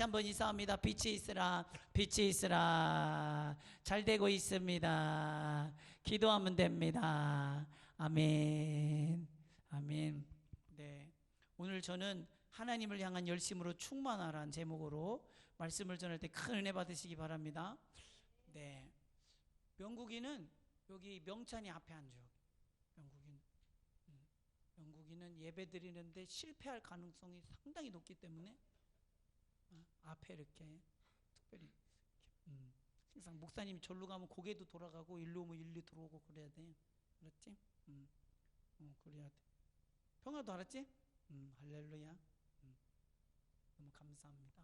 한번 인사합니다. 빛이 있으라, 빛이 있으라. 잘 되고 있습니다. 기도하면 됩니다. 아멘, 아멘. 네, 오늘 저는 하나님을 향한 열심으로 충만하라는 제목으로 말씀을 전할 때 큰 은혜 받으시기 바랍니다. 네, 명국이는 여기 명찬이 앞에 앉아요. 명국이는 예배 드리는데 실패할 가능성이 상당히 높기 때문에 앞에 이렇게 특별히 항상 목사님이 절로 가면 고개도 돌아가고 일로 오면 일로 들어오고 그래야 돼. 알았지? 그래야 돼. 평화도 알았지? 할렐루야. 너무 감사합니다.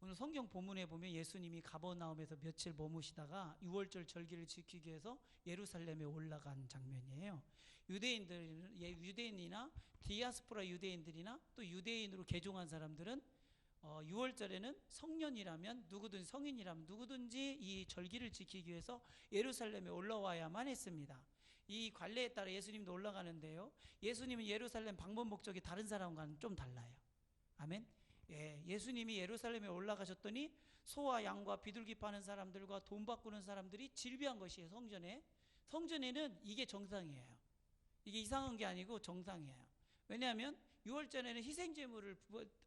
오늘 성경 본문에 보면 예수님이 가버나움에서 며칠 머무시다가 6월절 절기를 지키기 위해서 예루살렘에 올라간 장면이에요. 유대인이나 디아스포라 유대인들이나 또 유대인으로 개종한 사람들은 6월절에는 성년이라면 누구든 성인이라면 누구든지 이 절기를 지키기 위해서 예루살렘에 올라와야만 했습니다. 이 관례에 따라 예수님도 올라가는데요, 예수님은 예루살렘 방문 목적이 다른 사람과는 좀 달라요. 아멘. 예수님이 예루살렘에 올라가셨더니 소와 양과 비둘기 파는 사람들과 돈 바꾸는 사람들이 질비한 것이에요. 성전에는 이게 정상이에요. 이게 이상한 게 아니고 정상이에요. 왜냐하면 6월절에는 희생제물을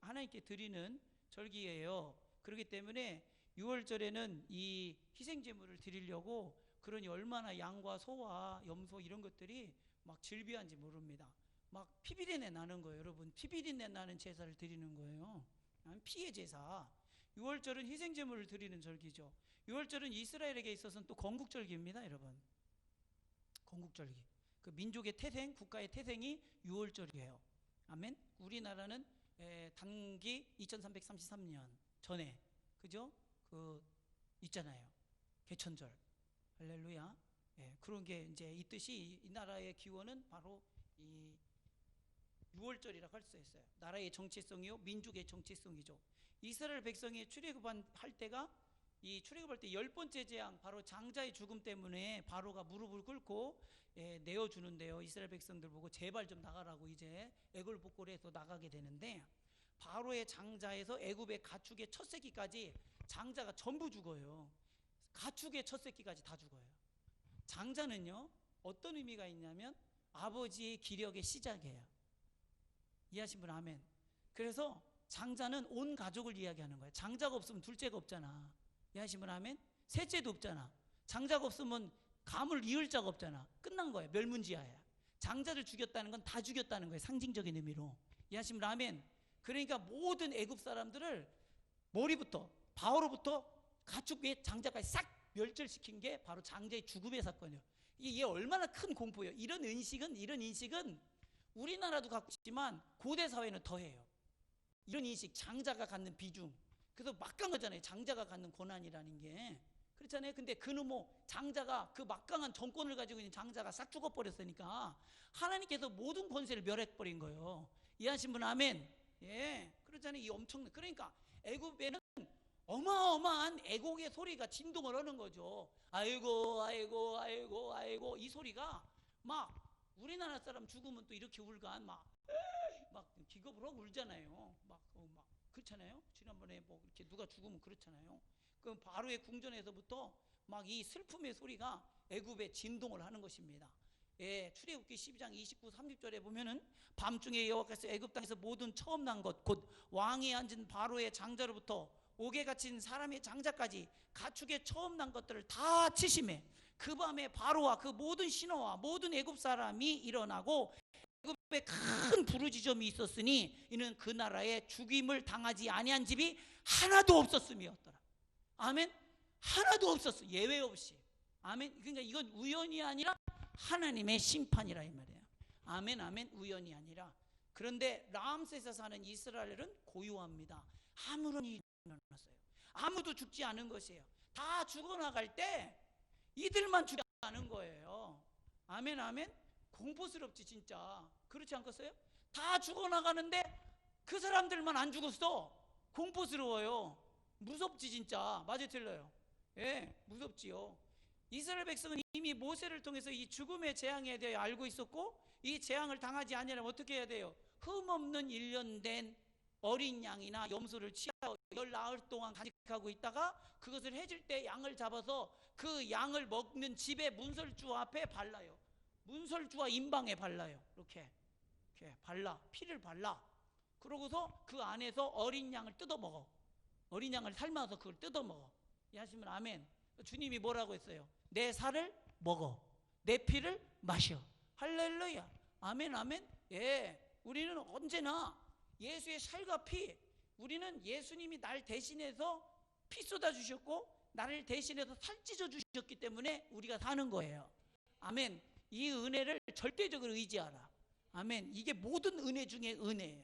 하나님께 드리는 절기예요. 그렇기 때문에 6월절에는 이 희생제물을 드리려고, 그러니 얼마나 양과 소와 염소 이런 것들이 막 질비한지 모릅니다. 막 피비린내 나는 거예요. 여러분, 피비린내 나는 제사를 드리는 거예요. 피의 제사. 6월절은 희생제물을 드리는 절기죠. 6월절은 이스라엘에게 있어서는 또 건국절기입니다. 여러분, 건국절기. 그 민족의 태생, 국가의 태생이 6월절이에요. 아멘. 우리나라는 단기 2333년 전에, 그죠? 있잖아요. 개천절. 할렐루야. 그런 게 이제 있듯이 이 나라의 기원은 바로 이 6월절이라고 할 수 있어요. 나라의 정체성이요, 민족의 정체성이죠. 이스라엘 백성이 출애굽할 때가, 이 출애굽할 때 10번째 재앙, 바로 장자의 죽음 때문에 바로가 무릎을 꿇고 내어주는데요, 이스라엘 백성들 보고 제발 좀 나가라고 이제 애굽을 복구를 해서 나가게 되는데, 바로의 장자에서 애굽의 가축의 첫 새끼까지 장자가 전부 죽어요. 가축의 첫 새끼까지 다 죽어요. 장자는요, 어떤 의미가 있냐면 아버지의 기력의 시작이에요. 이해하신 분 아멘. 그래서 장자는 온 가족을 이야기하는 거예요. 장자가 없으면 둘째가 없잖아. 이해하신 분 아멘. 셋째도 없잖아. 장자가 없으면 감을 이을 자가 없잖아. 끝난 거예요. 멸문지하야. 장자를 죽였다는 건 다 죽였다는 거예요. 상징적인 의미로. 이해하신 분 아멘. 그러니까 모든 애굽 사람들을 머리부터 바로부터 가축 외 장자까지 싹 멸절시킨 게 바로 장자의 죽음의 사건이에요. 이게 얼마나 큰 공포예요. 이런 인식은 우리나라도 갖고 있지만 고대 사회는 더해요. 이런 인식, 장자가 갖는 비중. 그래서 막강하잖아요. 장자가 갖는 고난이라는 게. 그렇잖아요. 근데 그놈의 장자가, 그 막강한 정권을 가지고 있는 장자가 싹 죽어버렸으니까 하나님께서 모든 권세를 멸해버린 거예요. 이해하신 분 아멘. 그렇잖아요. 이 엄청난, 그러니까 애굽에는 어마어마한 애곡의 소리가 진동을 하는 거죠. 아이고 아이고 아이고 아이고, 이 소리가 막 우리나라 사람 죽으면 또 이렇게 울간 막 기겁을 하고 울잖아요. 막 그렇잖아요. 지난번에 뭐 이렇게 누가 죽으면 그렇잖아요. 그럼 바로의 궁전에서부터 막 이 슬픔의 소리가 애굽에 진동을 하는 것입니다. 출애굽기 12장 29, 30절에 보면은 밤중에 여호와께서 애굽 땅에서 모든 처음 난 것, 곧 왕이 앉은 바로의 장자로부터 옥에 갇힌 사람의 장자까지 가축의 처음 난 것들을 다 치심해. 그 밤에 바로와 그 모든 신하와 모든 애굽 사람이 일어나고 애굽에 큰 부르짖음이 있었으니 이는 그 나라에 죽임을 당하지 아니한 집이 하나도 없었음이었더라. 아멘. 하나도 없었어. 예외 없이. 아멘. 그러니까 이건 우연이 아니라 하나님의 심판이라 이 말이에요. 아멘 아멘. 우연이 아니라. 그런데 람셋에 사는 이스라엘은 고요합니다. 아무런 일이 일어났어요. 아무도 죽지 않은 것이에요. 다 죽어나갈 때 이들만 죽지 않은 거예요. 아멘 아멘. 공포스럽지 진짜. 그렇지 않겠어요? 다 죽어나가는데 그 사람들만 안 죽었어. 공포스러워요. 무섭지 진짜. 맞아요 틀려요? 무섭지요. 이스라엘 백성은 이미 모세를 통해서 이 죽음의 재앙에 대해 알고 있었고, 이 재앙을 당하지 아니하려면 어떻게 해야 돼요? 흠없는 1년 된 어린 양이나 염소를 취하여 열나흘 동안 간직하고 있다가 그것을 해질 때 양을 잡아서 그 양을 먹는 집의 문설주 앞에 발라요. 문설주와 임방에 발라요. 이렇게 발라, 피를 발라. 그러고서 그 안에서 어린 양을 뜯어 먹어. 어린 양을 삶아서 그걸 뜯어 먹어. 하시면 아멘. 주님이 뭐라고 했어요? 내 살을 먹어, 내 피를 마셔. 할렐루야. 아멘, 아멘. 예, 우리는 언제나 예수의 살과 피, 우리는 예수님이 날 대신해서 피 쏟아 주셨고 나를 대신해서 살 찢어 주셨기 때문에 우리가 사는 거예요. 아멘. 이 은혜를 절대적으로 의지하라. 아멘. 이게 모든 은혜 중에 은혜예요.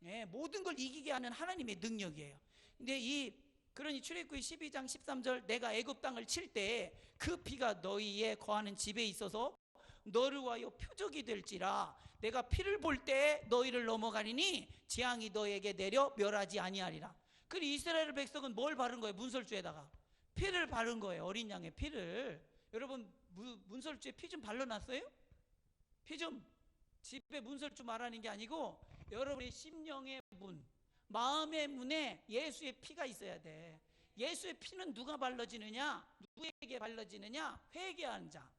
예, 모든 걸 이기게 하는 하나님의 능력이에요. 근데 그러니 출애굽기 12장 13절 내가 애굽 땅을 칠 때 그 피가 너희의 거하는 집에 있어서 너를 위하여 표적이 될지라 내가 피를 볼 때 너희를 넘어가리니 재앙이 너희에게 내려 멸하지 아니하리라. 그리고 이스라엘 백성은 뭘 바른 거예요? 문설주에다가 피를 바른 거예요. 어린 양의 피를. 여러분 문설주에 피 좀 발라놨어요? 피 좀. 집에 문설주 말하는 게 아니고 여러분의 심령의 문, 마음의 문에 예수의 피가 있어야 돼. 예수의 피는 누가 발라지느냐? 누구에게 발라지느냐? 회개하는 자.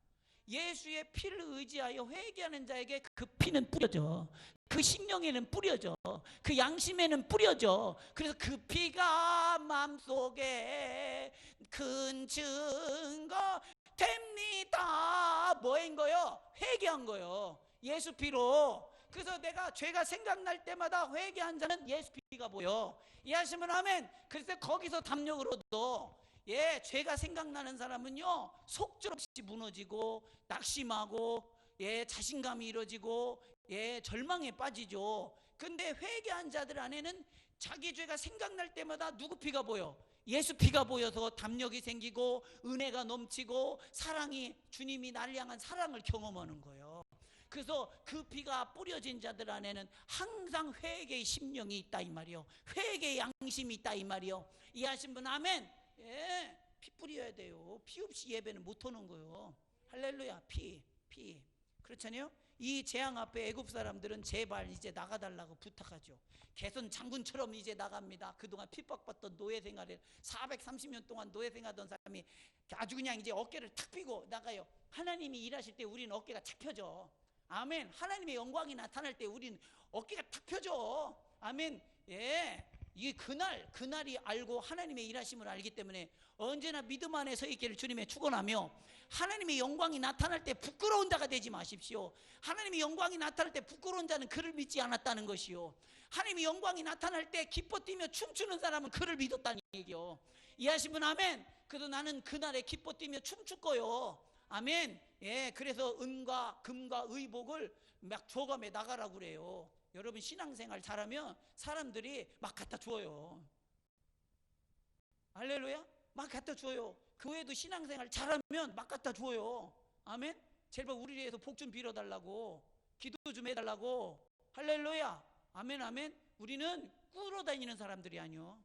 예수의 피를 의지하여 회개하는 자에게 그 피는 뿌려져. 그 심령에는 뿌려져. 그 양심에는 뿌려져. 그래서 그 피가 마음속에 큰 증거 됩니다. 뭐인 거요? 회개한 거요. 예수 피로. 그래서 내가 죄가 생각날 때마다 회개한 자는 예수 피가 보여. 이해하시면 아멘. 그래서 거기서 담력을 얻어. 예, 죄가 생각나는 사람은요 속절없이 무너지고 낙심하고 예, 자신감이 이루어지고 예, 절망에 빠지죠. 근데 회개한 자들 안에는 자기 죄가 생각날 때마다 누구 피가 보여? 예수 피가 보여서 담력이 생기고 은혜가 넘치고 사랑이, 주님이 나를 향한 사랑을 경험하는 거예요. 그래서 그 피가 뿌려진 자들 안에는 항상 회개의 심령이 있다 이 말이요. 회개의 양심이 있다 이 말이요. 이해하신 분 아멘. 예, 피 뿌려야 돼요. 피 없이 예배는 못 하는 거예요. 할렐루야. 피. 그렇잖아요. 이 재앙 앞에 애굽 사람들은 제발 이제 나가달라고 부탁하죠. 개선 장군처럼 이제 나갑니다. 그동안 핍박받던 노예 생활을 430년 동안 노예 생활하던 사람이 아주 그냥 이제 어깨를 탁 펴고 나가요. 하나님이 일하실 때 우리는 어깨가 착 펴져. 아멘. 하나님의 영광이 나타날 때 우리는 어깨가 탁 펴져. 아멘. 예. 이 그날이 알고 하나님의 일하심을 알기 때문에 언제나 믿음 안에 서 있기를 주님의 축원하며, 하나님의 영광이 나타날 때 부끄러운 자가 되지 마십시오. 하나님의 영광이 나타날 때 부끄러운 자는 그를 믿지 않았다는 것이요, 하나님의 영광이 나타날 때 기뻐 뛰며 춤추는 사람은 그를 믿었다는 얘기요. 이해하시면 아멘. 그래도 나는 그날에 기뻐 뛰며 춤출 거요. 아멘. 예, 그래서 은과 금과 의복을 막 줘가며 나가라고 그래요. 여러분 신앙생활 잘하면 사람들이 막 갖다 줘요. 할렐루야. 막 갖다 줘요. 교회도 신앙생활 잘하면 막 갖다 줘요. 아멘. 제발 우리 위해서 복 좀 빌어달라고, 기도 좀 해달라고. 할렐루야. 아멘 아멘. 우리는 꾸러 다니는 사람들이 아니요,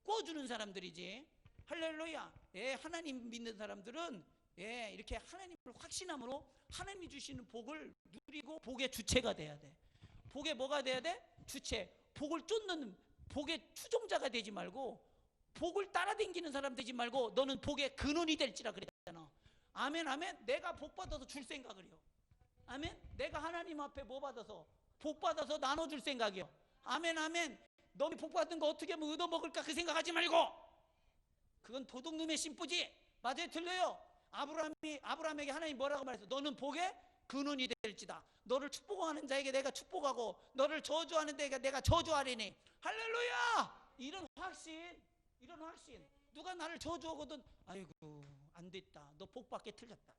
꿔주는 사람들이지. 할렐루야. 예, 하나님 믿는 사람들은 예, 이렇게 하나님을 확신함으로 하나님이 주시는 복을 누리고 복의 주체가 돼야 돼. 복의 뭐가 돼야 돼? 주체. 복을 쫓는, 복의 추종자가 되지 말고, 복을 따라다니는 사람 되지 말고 너는 복의 근원이 될지라 그랬잖아. 아멘 아멘. 내가 복 받아서 줄 생각을 해요. 아멘. 내가 하나님 앞에 뭐 받아서, 복 받아서 나눠줄 생각이요. 아멘 아멘. 너는 복 받은 거 어떻게 하면 얻어먹을까 그 생각하지 말고, 그건 도둑놈의 심부지. 맞아요? 틀려요? 아브라함에게 하나님 뭐라고 말했어? 너는 복의 근원이 될지다. 너를 축복하는 자에게 내가 축복하고 너를 저주하는 자에게 내가 저주하리니. 할렐루야. 이런 확신. 누가 나를 저주하거든, 아이고 안 됐다, 너 복 받게 틀렸다.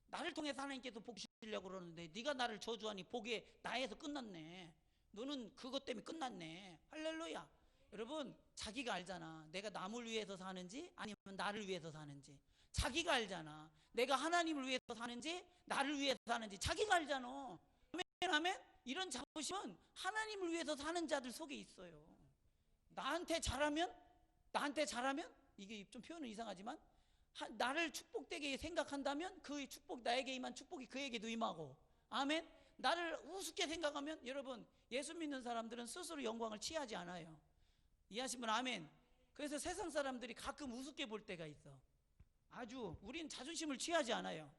나를 통해서 하나님께서 복 주시려고 그러는데 네가 나를 저주하니 복이 나에서 끝났네. 너는 그것 때문에 끝났네. 할렐루야. 여러분 자기가 알잖아. 내가 남을 위해서 사는지 아니면 나를 위해서 사는지. 자기가 알잖아. 내가 하나님을 위해서 사는지 나를 위해서 사는지 자기가 알잖아. 아멘 아멘. 이런 자부심은 하나님을 위해서 사는 자들 속에 있어요. 나한테 잘하면 이게 좀 표현은 이상하지만 나를 축복되게 생각한다면 그 축복, 나에게 임한 축복이 그에게도 임하고. 아멘. 나를 우습게 생각하면, 여러분 예수 믿는 사람들은 스스로 영광을 취하지 않아요. 이해하시면 아멘. 그래서 세상 사람들이 가끔 우습게 볼 때가 있어. 아주 우리는 자존심을 취하지 않아요.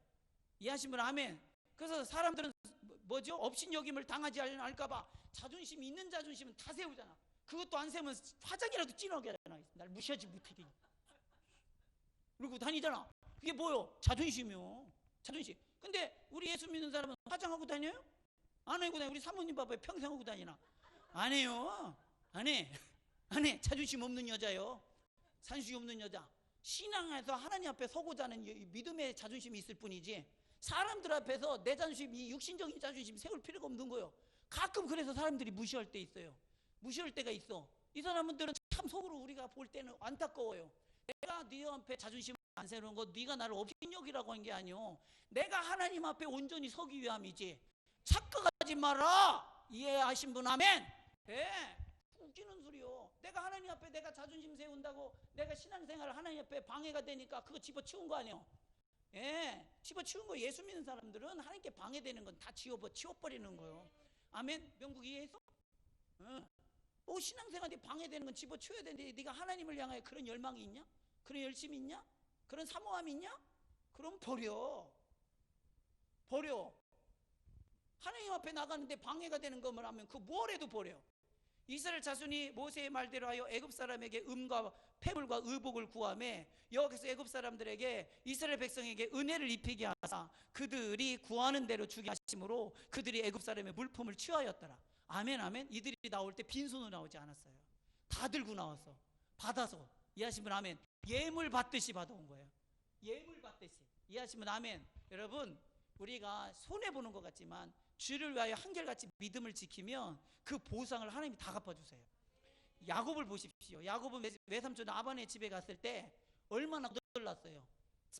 이해하시면 아멘. 그래서 사람들은 뭐죠? 업신여김을 당하지 않을까봐 자존심 있는 자존심은 다 세우잖아. 그것도 안 세우면 화장이라도 진하게 하잖아. 날 무시하지 못하게 그러고 다니잖아. 그게 뭐요? 자존심이요. 자존심. 근데 우리 예수 믿는 사람은 화장하고 다녀요? 안 하고 다녀요. 우리 사모님 봐봐요. 평생 하고 다니나? 안 해요. 안 해. 안 해. 자존심 없는 여자요. 자존심 없는 여자. 신앙에서 하나님 앞에 서고자 하는 믿음의 자존심이 있을 뿐이지 사람들 앞에서 내 자존심, 이 육신적인 자존심 세울 필요가 없는 거예요. 가끔 그래서 사람들이 무시할 때 있어요. 무시할 때가 있어. 이 사람들은 참 속으로 우리가 볼 때는 안타까워요. 내가 네 앞에 자존심을 안 세우는 거 네가 나를 업신여기라고 한 게 아니오. 내가 하나님 앞에 온전히 서기 위함이지. 착각하지 마라. 이해하신 분 아멘. 예. 웃기는 소리요. 내가 하나님 앞에 내가 자존심 세운다고 내가 신앙생활을 하나님 앞에 방해가 되니까 그거 집어치운 거 아니에요. 예, 집어치운 거. 예수 믿는 사람들은 하나님께 방해되는 건 다 치워버리는 거예요. 아멘. 명국 이해했어? 뭐 신앙생활에 방해되는 건 집어치워야 되는데 네가 하나님을 향하여 그런 열망이 있냐? 그런 열심이 있냐? 그런 사모함이 있냐? 그럼 버려. 하나님 앞에 나가는데 방해가 되는 것만 하면 그 뭘 해도 버려. 이스라엘 자손이 모세의 말대로 하여 애굽 사람에게 음과 폐물과 의복을 구하매 여호와께서 애굽 사람들에게 이스라엘 백성에게 은혜를 입히게 하사 그들이 구하는 대로 주게 하심으로 그들이 애굽 사람의 물품을 취하였더라. 아멘 아멘. 이들이 나올 때 빈손으로 나오지 않았어요. 다 들고 나왔어. 받아서. 이해하시면 아멘. 예물 받듯이 받아온 거예요. 예물 받듯이. 이해하시면 아멘. 여러분 우리가 손해보는 것 같지만 주를 위하여 한결같이 믿음을 지키면 그 보상을 하나님이 다 갚아주세요. 야곱을 보십시오. 야곱은 외삼촌 아반의 집에 갔을 때 얼마나 거들났어요.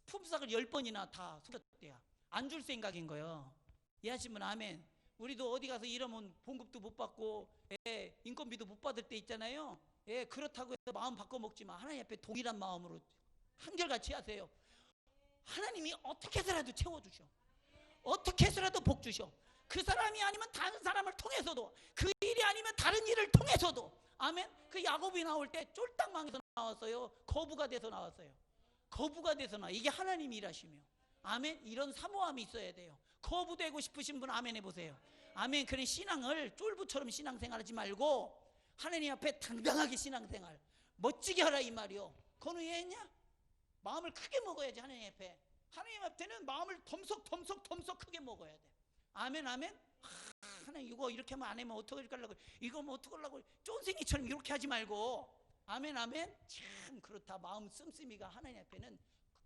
품삯을 10번이나 다 속였대야. 안 줄 생각인 거예요. 이해하시면 아멘. 우리도 어디 가서 일하면 봉급도 못 받고 인건비도 못 받을 때 있잖아요. 그렇다고 해서 마음 바꿔 먹지 마. 하나님 앞에 동일한 마음으로 한결같이 하세요. 하나님이 어떻게 해서라도 채워주셔. 어떻게 해서라도 복 주셔. 그 사람이 아니면 다른 사람을 통해서도, 그 일이 아니면 다른 일을 통해서도. 아멘. 그 야곱이 나올 때 쫄딱 망해서 나왔어요. 거부가 돼서 나왔어요. 거부가 돼서 나와. 이게 하나님 일하시며. 아멘. 이런 사모함이 있어야 돼요. 거부되고 싶으신 분 아멘 해보세요. 아멘. 그런 신앙을 쫄부처럼 신앙생활하지 말고 하나님 앞에 당당하게 신앙생활 멋지게 하라 이 말이요. 그건 이해했냐? 마음을 크게 먹어야지. 하나님 앞에. 하나님 앞에는 마음을 덤석 크게 먹어야 돼. 아멘 아멘. 하나님 이거 이렇게 하면 안 하면 어떻게 하려고, 이거 뭐 어떻게 하려고, 쫀생이처럼 이렇게 하지 말고. 아멘 아멘. 참 그렇다. 마음 씀씀이가 하나님 앞에는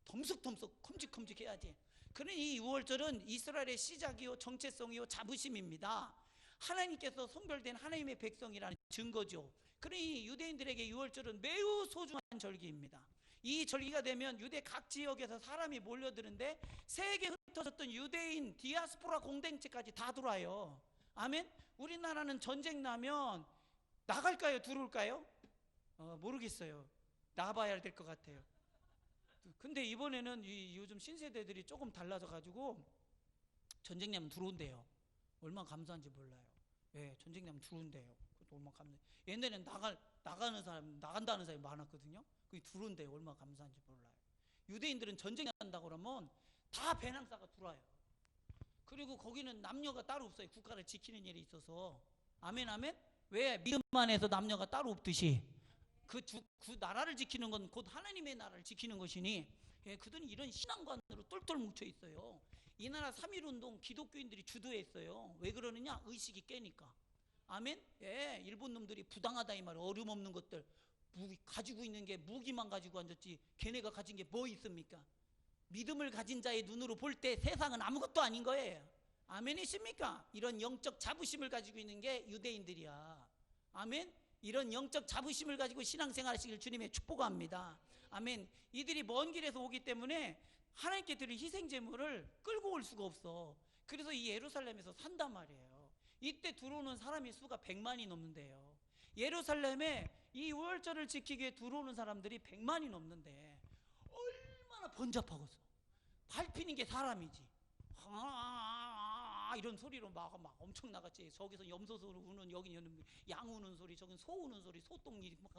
덤석 컴직컴직 해야지. 그러니 이 6월절은 이스라엘의 시작이요 정체성이요 자부심입니다. 하나님께서 선별된 하나님의 백성이라는 증거죠. 그러니 유대인들에게 6월절은 매우 소중한 절기입니다. 이 절기가 되면 유대 각 지역에서 사람이 몰려드는데 세계 흩어졌던 유대인 디아스포라 공동체까지 다 들어와요. 아멘. 우리나라는 전쟁 나면 나갈까요? 들어올까요? 모르겠어요. 나가봐야 될 것 같아요. 근데 이번에는 요즘 신세대들이 조금 달라져 가지고 전쟁 나면 들어온대요. 얼마나 감사한지 몰라요. 전쟁 나면 들어온대요. 그것도 얼마나 감사. 옛날에는 나간다는 사람이 많았거든요. 그게 들어온대요. 얼마나 감사한지 몰라요. 유대인들은 전쟁 난다고 그러면 다 배낭사가 들어와요. 그리고 거기는 남녀가 따로 없어요. 국가를 지키는 일이 있어서. 아멘 아멘. 왜? 믿음 안에서 남녀가 따로 없듯이 그 나라를 지키는 건 곧 하나님의 나라를 지키는 것이니 그들은 이런 신앙관으로 똘똘 뭉쳐 있어요. 이 나라 3.1운동 기독교인들이 주도했어요. 왜 그러느냐? 의식이 깨니까. 아멘. 일본 놈들이 부당하다 이 말이에요. 어려움 없는 것들 가지고 있는 게 무기만 가지고 앉았지 걔네가 가진 게 뭐 있습니까? 믿음을 가진 자의 눈으로 볼 때 세상은 아무것도 아닌 거예요. 아멘이십니까? 이런 영적 자부심을 가지고 있는 게 유대인들이야. 아멘. 이런 영적 자부심을 가지고 신앙생활 하시길 주님의 축복합니다. 아멘. 이들이 먼 길에서 오기 때문에 하나님께 드릴 희생제물을 끌고 올 수가 없어. 그래서 이 예루살렘에서 산단 말이에요. 이때 들어오는 사람의 수가 100만이 넘는데요. 예루살렘에 이 5월절을 지키기 위해 들어오는 사람들이 100만이 넘는데 얼마나 번잡하겠어. 밟히는 게 사람이지. 막 이런 소리로 막 엄청 나갔지. 저기서 염소 소리 우는, 여기 양 우는 소리, 저긴 소 우는 소리, 소똥이 막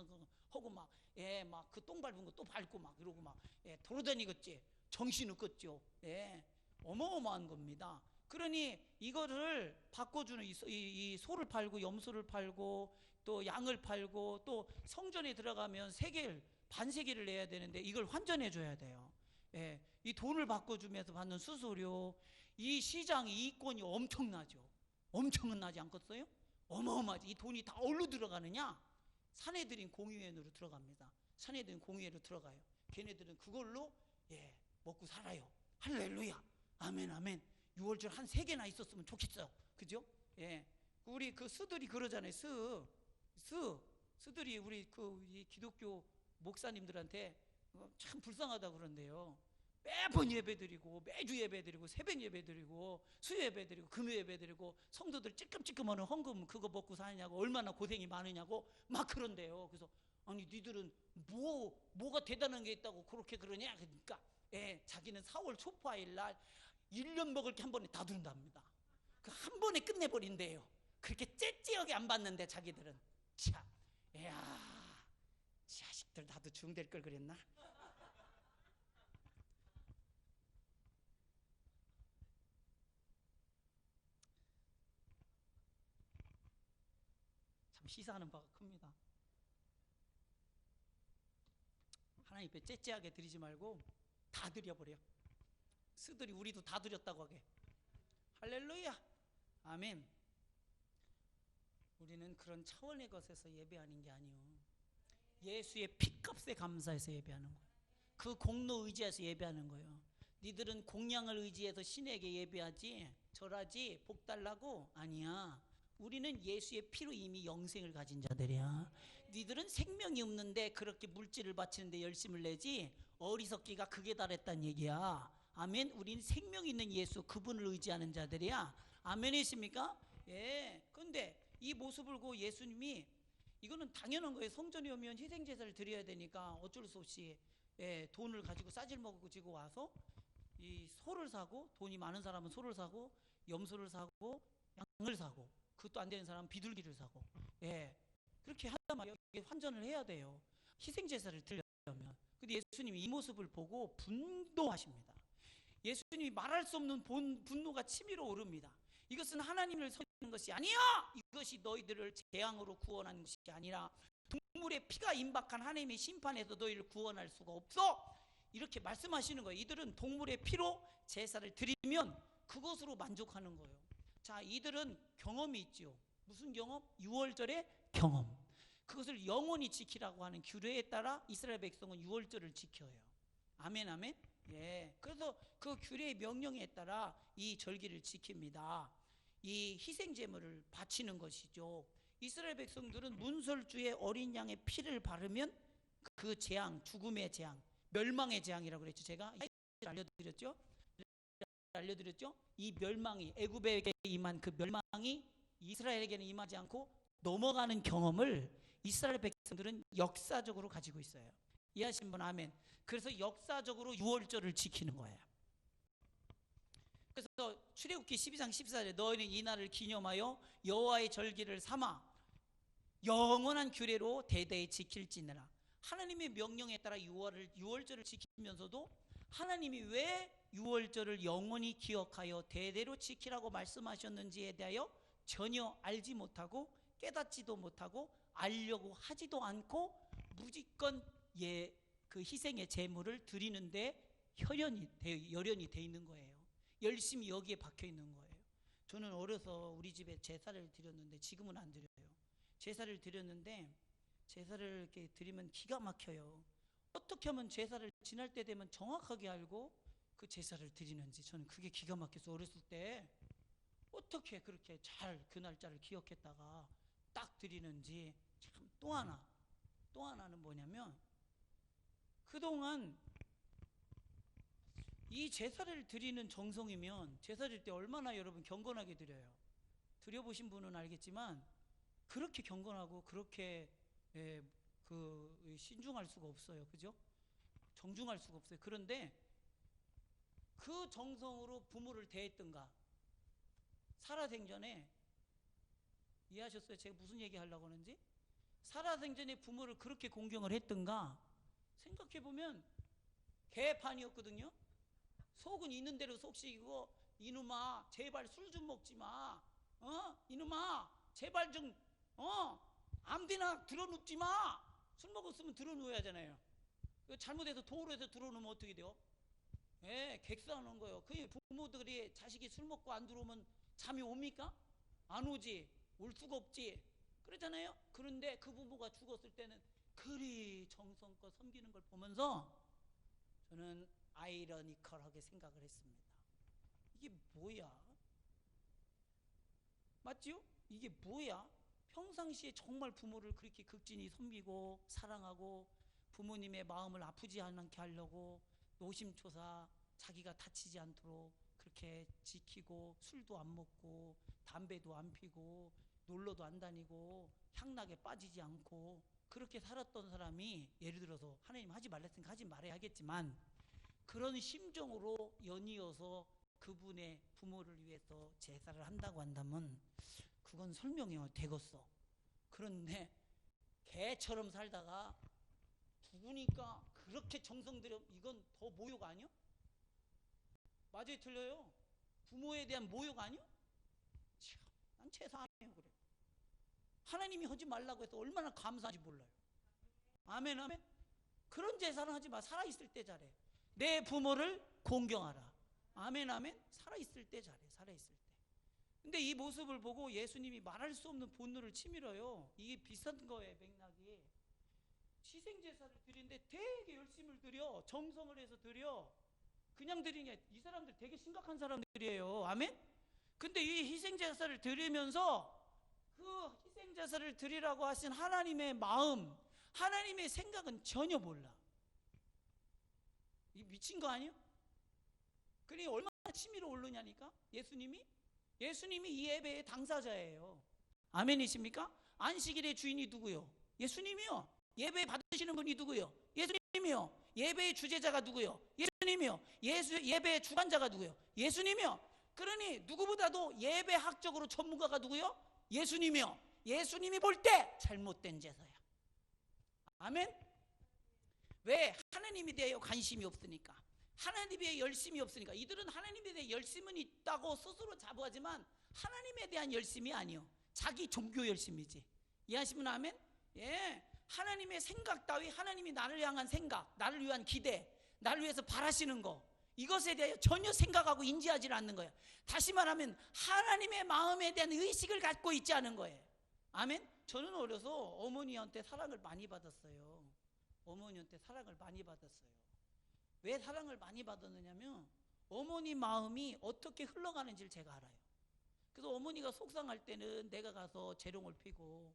하고 막, 예, 막 그 똥 밟은 거 또 밟고 막 이러고 막, 예, 돌아다니겠지. 정신 없겠죠. 예, 어마어마한 겁니다. 그러니 이거를 바꿔주는 이 소를 팔고 염소를 팔고 또 양을 팔고 또 성전에 들어가면 세겔 반세겔을 내야 되는데 이걸 환전해 줘야 돼요. 예, 이 돈을 바꿔주면서 받는 수수료, 이 시장 이익권이 엄청나죠. 엄청나지 않겠어요? 어마어마하지. 이 돈이 다 어디로 들어가느냐? 사내들인 공유회로 들어갑니다. 사내들인 공유회로 들어가요. 걔네들은 그걸로, 예, 먹고 살아요. 할렐루야. 아멘, 아멘. 6월절 한 3개나 있었으면 좋겠어요. 그죠? 예. 우리 그 스들이 그러잖아요. 스들이 우리 이 기독교 목사님들한테 참 불쌍하다 그런데요. 매번 예배드리고 매주 예배드리고 새벽 예배드리고 수요 예배드리고 금요 예배드리고 성도들 찔끔찔끔하는 헌금 그거 먹고 사느냐고 얼마나 고생이 많으냐고 막 그런데요. 그래서 아니 니들은 뭐가 대단한 게 있다고 그렇게 그러냐. 그러니까 예, 자기는 4월 초파일 날 1년 먹을 게 한 번에 다 준답니다. 그 한 번에 끝내버린대요. 그렇게 째째하게 안 받는데 자기들은. 참, 야, 자식들 나도 중될 걸 그랬나? 참 시사하는 바가 큽니다. 하나님 앞에 째째하게 드리지 말고 다 드려버려. 스들이 우리도 다 드렸다고 하게. 할렐루야. 아멘. 우리는 그런 차원의 것에서 예배하는 게 아니요. 예수의 피값에 감사해서 예배하는 거예요. 그 공로 의지해서 예배하는 거예요. 니들은 공양을 의지해서 신에게 예배하지 절하지 복 달라고 아니야. 우리는 예수의 피로 이미 영생을 가진 자들이야. 니들은 생명이 없는데 그렇게 물질을 바치는데 열심을 내지 어리석기가 극에 달했단 얘기야. 아멘. 우리는 생명 있는 예수 그분을 의지하는 자들이야. 아멘이십니까? 예. 근데 이 모습을 보고 예수님이 이거는 당연한 거예요. 성전에 오면 희생제사를 드려야 되니까 어쩔 수 없이, 예, 돈을 가지고 싸질 먹지고 와서 이 소를 사고, 돈이 많은 사람은 소를 사고 염소를 사고 양을 사고, 그것도 안 되는 사람은 비둘기를 사고, 예, 그렇게 한단 말이에요. 환전을 해야 돼요. 희생제사를 드리려면. 근데 예수님이 이 모습을 보고 분노하십니다. 예수님이 말할 수 없는 분노가 치밀어 오릅니다. 이것은 하나님을 섬기는 것이 아니야. 이것이 너희들을 재앙으로 구원하는 것이 아니라 동물의 피가 임박한 하나님의 심판에서 너희를 구원할 수가 없어. 이렇게 말씀하시는 거예요. 이들은 동물의 피로 제사를 드리면 그것으로 만족하는 거예요. 자, 이들은 경험이 있죠. 무슨 경험? 6월절의 경험. 그것을 영원히 지키라고 하는 규례에 따라 이스라엘 백성은 6월절을 지켜요. 아멘, 아멘. 예. 그래서 그 규례의 명령에 따라 이 절기를 지킵니다. 이 희생 제물을 바치는 것이죠. 이스라엘 백성들은 문설주의 어린 양의 피를 바르면 그 재앙, 죽음의 재앙, 멸망의 재앙이라고 그랬죠. 제가 알려드렸죠. 이 멸망이 애굽에게 임한 그 멸망이 이스라엘에게는 임하지 않고 넘어가는 경험을 이스라엘 백성들은 역사적으로 가지고 있어요. 이해하신 분 아멘. 그래서 역사적으로 6월절을 지키는 거예요. 그래서 출애굽기 12장 14절에 너희는 이 날을 기념하여 여호와의 절기를 삼아 영원한 규례로 대대에 지킬지니라. 하나님의 명령에 따라 6월절을 지키면서도 하나님이 왜 6월절을 영원히 기억하여 대대로 지키라고 말씀하셨는지에 대하여 전혀 알지 못하고 깨닫지도 못하고 알려고 하지도 않고 무지건 그 희생의 제물을 드리는데 열연이 돼 있는 거예요. 열심히 여기에 박혀 있는 거예요. 저는 어려서 우리 집에 제사를 드렸는데 지금은 안 드려요. 제사를 드렸는데 제사를 이렇게 드리면 기가 막혀요. 어떻게 하면 제사를 지날 때 되면 정확하게 알고 그 제사를 드리는지 저는 그게 기가 막혀서 어렸을 때 어떻게 그렇게 잘 그 날짜를 기억했다가 딱 드리는지. 참 또 하나는 뭐냐면 그동안 이 제사를 드리는 정성이면 제사 드릴 때 얼마나 여러분 경건하게 드려요. 드려보신 분은 알겠지만 그렇게 경건하고 그렇게 그 신중할 수가 없어요. 그죠? 정중할 수가 없어요. 그런데 그 정성으로 부모를 대했던가 살아생전에, 이해하셨어요? 제가 무슨 얘기 하려고 하는지? 살아생전에 부모를 그렇게 공경을 했던가? 생각해보면 개판이었거든요. 속은 있는 대로 속식이고, 이놈아 제발 술 좀 먹지 마. 이놈아 제발 좀 아무데나 들어눕지 마. 술 먹었으면 들어누워야 하잖아요. 잘못해서 도로에서 들어놓으면 어떻게 돼요? 예, 객사하는 거예요. 그 부모들이 자식이 술 먹고 안 들어오면 잠이 옵니까? 안 오지. 올 수가 없지. 그러잖아요. 그런데 그 부모가 죽었을 때는 그리 정성껏 섬기는 걸 보면서 저는 아이러니컬하게 생각을 했습니다. 이게 뭐야? 맞죠? 이게 뭐야? 평상시에 정말 부모를 그렇게 극진히 섬기고 사랑하고 부모님의 마음을 아프지 않게 하려고 노심초사 자기가 다치지 않도록 그렇게 지키고 술도 안 먹고 담배도 안 피고 놀러도 안 다니고 향락에 빠지지 않고 그렇게 살았던 사람이, 예를 들어서 하나님 하지 말랬으니까 하지 말아야 하겠지만, 그런 심정으로 연이어서 그분의 부모를 위해서 제사를 한다고 한다면 그건 설명이 되겠어. 그런데 개처럼 살다가 죽으니까 그렇게 정성 들여, 이건 더 모욕 아니요? 맞아요, 틀려요? 부모에 대한 모욕 아니요? 난 제사 안 해요. 그래. 하나님이 하지 말라고 해서 얼마나 감사한지 몰라요. 아멘, 아멘. 그런 제사는 하지 마. 살아있을 때 잘해. 내 부모를 공경하라. 아멘, 아멘. 살아있을 때 잘해. 살아있을 때. 근데 이 모습을 보고 예수님이 말할 수 없는 분노를 치밀어요. 이게 비슷한 거예요, 맥락이. 희생제사를 드리는데 되게 열심을 드려. 정성을 해서 드려. 그냥 드리냐. 이 사람들 되게 심각한 사람들이에요. 아멘? 근데 이 희생제사를 드리면서 그 희생제사를 드리라고 하신 하나님의 마음, 하나님의 생각은 전혀 몰라. 이 미친 거 아니에요? 그러니 얼마나 치밀어 오르냐니까. 예수님이 이 예배의 당사자예요. 아멘이십니까? 안식일의 주인이 누구요? 예수님이요. 예배 받으시는 분이 누구요? 예수님이요. 예배의 주제자가 누구요? 예수님이요. 예배의 주관자가 누구요? 예수님이요. 그러니 누구보다도 예배학적으로 전문가가 누구요? 예수님이요. 예수님이 볼 때 잘못된 제사야. 아멘? 왜? 하나님에 대해 관심이 없으니까. 하나님에 대해 열심이 없으니까. 이들은 하나님에 대해 열심은 있다고 스스로 자부하지만 하나님에 대한 열심이 아니요. 자기 종교 열심이지. 이해하시면 아멘? 예. 하나님의 생각 따위, 하나님이 나를 향한 생각, 나를 위한 기대, 나를 위해서 바라시는 거, 이것에 대해 전혀 생각하고 인지하지 않는 거예요. 다시 말하면 하나님의 마음에 대한 의식을 갖고 있지 않은 거예요. 아멘? 저는 어려서 어머니한테 사랑을 많이 받았어요. 어머니한테 사랑을 많이 받았어요. 왜 사랑을 많이 받았느냐면 어머니 마음이 어떻게 흘러가는지를 제가 알아요. 그래서 어머니가 속상할 때는 내가 가서 재롱을 피고,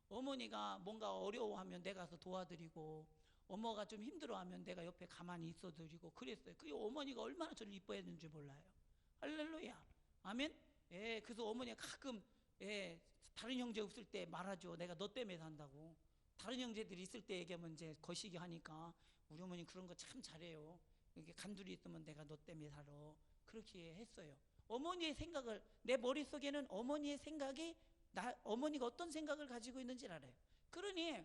어머니가 뭔가 어려워하면 내가 가서 도와드리고, 엄마가 좀 힘들어하면 내가 옆에 가만히 있어드리고 그랬어요. 그 어머니가 얼마나 저를 이뻐했는지 몰라요. 할렐루야. 아멘. 예, 그래서 어머니가 가끔 다른 형제 없을 때 말하죠. 내가 너 때문에 산다고. 다른 형제들이 있을 때 얘기하면 이제 거시기 하니까 우리 어머니 그런 거 참 잘해요. 이렇게 간둘이 있으면 내가 너 때문에 살아. 그렇게 했어요. 어머니의 생각을, 내 머릿속에는 어머니의 생각이, 어머니가 어떤 생각을 가지고 있는지 알아요. 그러니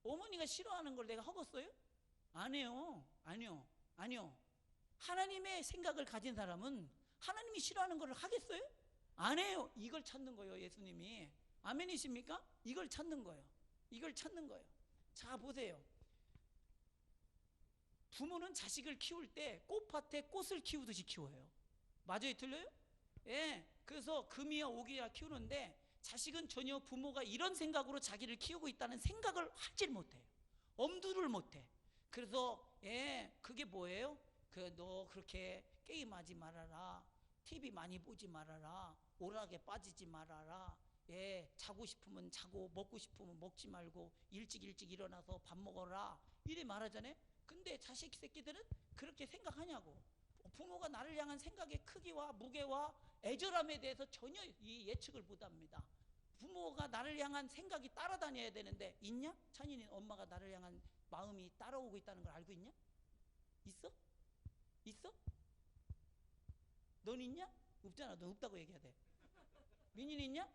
어머니가 싫어하는 걸 내가 하겠어요? 안 해요. 아니요. 하나님의 생각을 가진 사람은 하나님이 싫어하는 걸 하겠어요? 안 해요. 이걸 찾는 거예요, 예수님이. 아멘이십니까? 이걸 찾는 거예요. 자, 보세요. 부모는 자식을 키울 때 꽃밭에 꽃을 키우듯이 키워요. 맞아요, 틀려요? 예. 그래서 금이야 오기야 키우는데 자식은 전혀 부모가 이런 생각으로 자기를 키우고 있다는 생각을 하질 못해요. 엄두를 못해. 그래서 그게 뭐예요? 너 그렇게 게임하지 말아라. TV 많이 보지 말아라. 오락에 빠지지 말아라. 자고 싶으면 자고, 먹고 싶으면 먹지 말고 일찍 일어나서 밥 먹어라. 이래 말하잖아요. 근데 자식 새끼들은 그렇게 생각하냐고. 부모가 나를 향한 생각의 크기와 무게와 애절함에 대해서 전혀 이 예측을 못합니다. 부모가 나를 향한 생각이 따라다녀야 되는데 있냐? 찬이는 엄마가 나를 향한 마음이 따라오고 있다는 걸 알고 있냐? 있어? 넌 있냐? 없잖아. 넌 없다고 얘기해야 돼. 민인 있냐?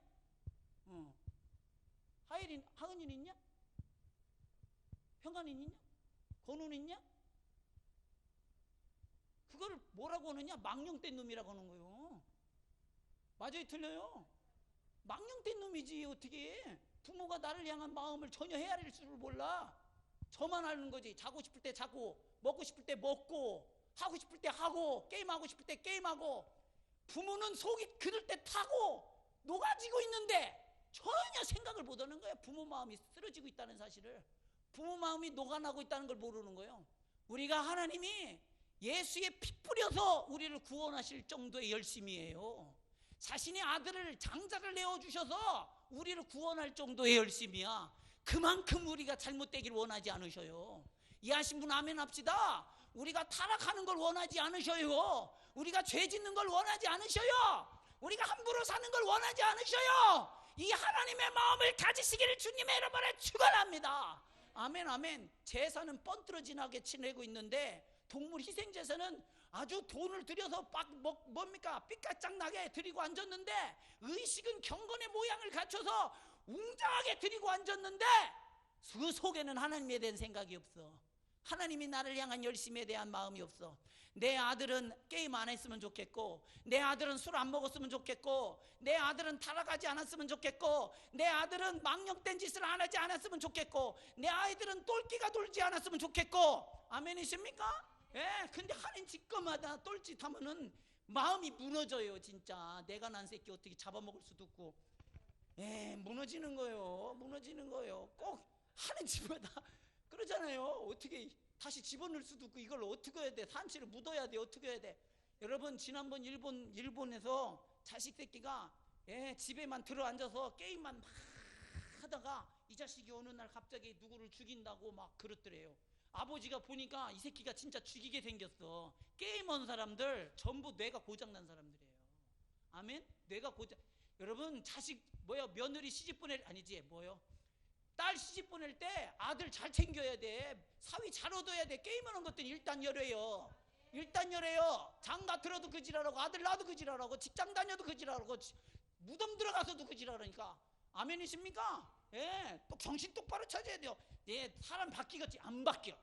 하은인 있냐? 현관인 있냐? 건우는 있냐? 그걸 뭐라고 하느냐? 망령된 놈이라고 하는 거예요. 맞아요, 틀려요? 망령된 놈이지. 어떻게 부모가 나를 향한 마음을 전혀 헤아릴 줄을 몰라. 저만 아는 거지. 자고 싶을 때 자고, 먹고 싶을 때 먹고, 하고 싶을 때 하고, 게임하고 싶을 때 게임하고. 부모는 속이 그럴 때 타고 녹아지고 있는데 전혀 생각을 못하는 거야. 부모 마음이 쓰러지고 있다는 사실을. 부모 마음이 녹아나고 있다는 걸 모르는 거예요. 우리가 하나님이 예수의 피 뿌려서 우리를 구원하실 정도의 열심이에요. 자신의 아들을, 장자를 내어주셔서 우리를 구원할 정도의 열심이야. 그만큼 우리가 잘못되기를 원하지 않으셔요. 이해하신 분 아멘 합시다. 우리가 타락하는 걸 원하지 않으셔요. 우리가 죄 짓는 걸 원하지 않으셔요. 우리가 함부로 사는 걸 원하지 않으셔요. 이 하나님의 마음을 가지시기를 주님의 이름으로 축원합니다. 아멘, 아멘. 제사는 뻔뜨러지나게 지내고 있는데 동물 희생제사는 아주 돈을 들여서 뭡니까? 삐까짝 나게 드리고 앉았는데, 의식은 경건의 모양을 갖춰서 웅장하게 드리고 앉았는데 그 속에는 하나님에 대한 생각이 없어. 하나님이 나를 향한 열심에 대한 마음이 없어. 내 아들은 게임 안 했으면 좋겠고, 내 아들은 술 안 먹었으면 좋겠고, 내 아들은 타락하지 않았으면 좋겠고, 내 아들은 망령된 짓을 안 하지 않았으면 좋겠고, 내 아이들은 똘끼가 돌지 않았으면 좋겠고. 아멘이십니까? 예, 근데 하는 짓거마다 똘짓하면은 마음이 무너져요. 진짜 내가 난 새끼 어떻게 잡아먹을 수도 없고, 예, 무너지는 거예요. 무너지는 거예요. 꼭 하는 짓마다 그러잖아요. 어떻게 다시 집어넣을 수도 없고, 이걸 어떻게 해야 돼? 산채를 묻어야 돼. 어떻게 해야 돼? 여러분, 지난번 일본에서 자식 새끼가, 예, 집에만 들어앉아서 게임만 막 하다가 이 자식이 어느 날 갑자기 누구를 죽인다고 막 그랬더래요. 아버지가 보니까 이 새끼가 진짜 죽이게 생겼어. 게임한 사람들 전부 뇌가 고장난 사람들이에요. 아멘? 뇌가 고장. 여러분, 자식 며느리 시집 보낼, 아니지, 딸 시집 보낼 때 아들 잘 챙겨야 돼. 사위 잘 얻어야 돼. 게임하는 것들은 일단 열어요. 장가 들어도 그 지랄하고, 아들 낳아도 그 지랄하고, 직장 다녀도 그 지랄하고, 무덤 들어가서도 그 지랄하니까. 아멘이십니까? 예, 또 정신 똑바로 차려야 돼요. 예, 사람 바뀌겠지. 안 바뀌어.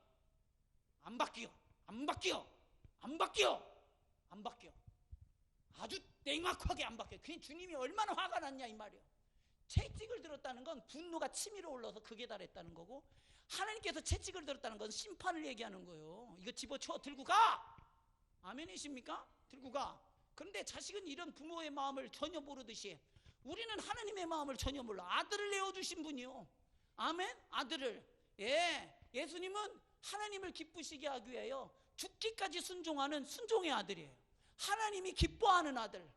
아주 냉확하게 안 바뀌어. 그게 주님이 얼마나 화가 났냐 이 말이에요. 채찍을 들었다는 건 분노가 치밀어 올라서 극에 달했다는 거고, 하나님께서 채찍을 들었다는 건 심판을 얘기하는 거예요. 이거 집어쳐 들고 가. 아멘이십니까? 들고 가. 그런데 자식은 이런 부모의 마음을 전혀 모르듯이 우리는 하나님의 마음을 전혀 몰라. 아들을 내어주신 분이요. 아멘. 아들을. 예수님은 하나님을 기쁘시게 하기 위하여 죽기까지 순종하는 순종의 아들이에요. 하나님이 기뻐하는 아들.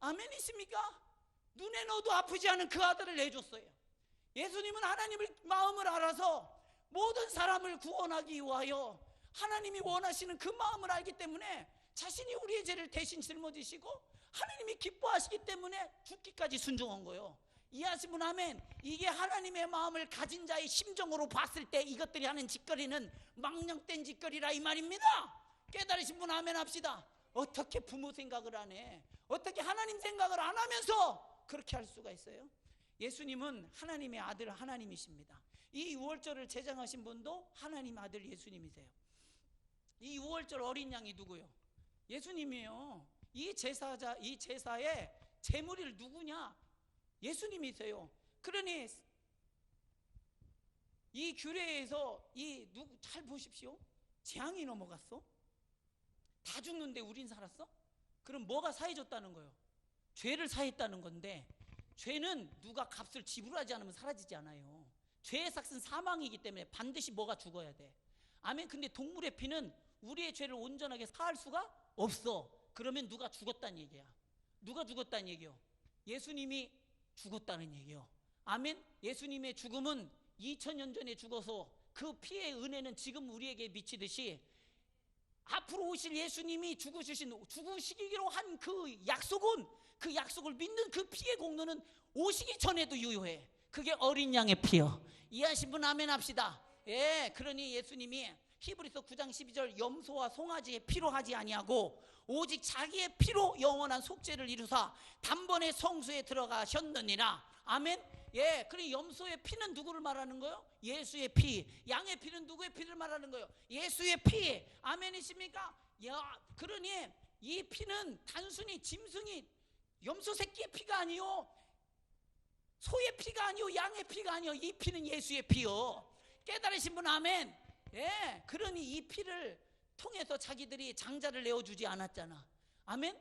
아멘이십니까? 눈에 넣어도 아프지 않은 그 아들을 내줬어요. 예수님은 하나님의 마음을 알아서 모든 사람을 구원하기 위하여 하나님이 원하시는 그 마음을 알기 때문에 자신이 우리의 죄를 대신 짊어지시고 하나님이 기뻐하시기 때문에 죽기까지 순종한 거예요. 이해하시면 아멘. 이게 하나님의 마음을 가진 자의 심정으로 봤을 때 이것들이 하는 짓거리는 망령된 짓거리라 이 말입니다. 깨달으신 분 아멘 합시다. 어떻게 부모 생각을 안 해? 어떻게 하나님 생각을 안 하면서 그렇게 할 수가 있어요? 예수님은 하나님의 아들 하나님이십니다. 이 유월절을 제정하신 분도 하나님 아들 예수님이세요. 이 유월절 어린 양이 누구요? 예수님이에요. 이 제사의 제물이 누구냐? 예수님이세요. 그러니 이 규례에서 잘 보십시오. 재앙이 넘어갔어? 다 죽는데 우린 살았어? 그럼 뭐가 사해졌다는 거예요? 죄를 사했다는 건데, 죄는 누가 값을 지불하지 않으면 사라지지 않아요. 죄의 삭은 사망이기 때문에 반드시 뭐가 죽어야 돼. 아멘. 근데 동물의 피는 우리의 죄를 온전하게 사할 수가 없어. 그러면 누가 죽었다는 얘기야. 누가 죽었다는 얘기요? 예수님이 죽었다는 얘기요. 아멘. 예수님의 죽음은 2000년 전에 죽어서 그 피의 은혜는 지금 우리에게 미치듯이 앞으로 오실 예수님이 죽으시기로 한 그 약속은, 그 약속을 믿는 그 피의 공로는 오시기 전에도 유효해. 그게 어린 양의 피요. 이해하신 분 아멘 합시다. 예, 그러니 예수님이 히브리서 9장 12절 염소와 송아지의 피로 하지 아니하고 오직 자기의 피로 영원한 속죄를 이루사 단번에 성소에 들어가셨느니라. 아멘. 예, 그럼 염소의 피는 누구를 말하는 거예요? 예수의 피. 양의 피는 누구의 피를 말하는 거예요? 예수의 피. 아멘이십니까? 야, 그러니 이 피는 단순히 짐승이 염소 새끼의 피가 아니요, 소의 피가 아니요, 양의 피가 아니요, 이 피는 예수의 피요. 깨달으신 분 아멘. 예, 그러니 이 피를 통해서 자기들이 장자를 내어주지 않았잖아. 아멘.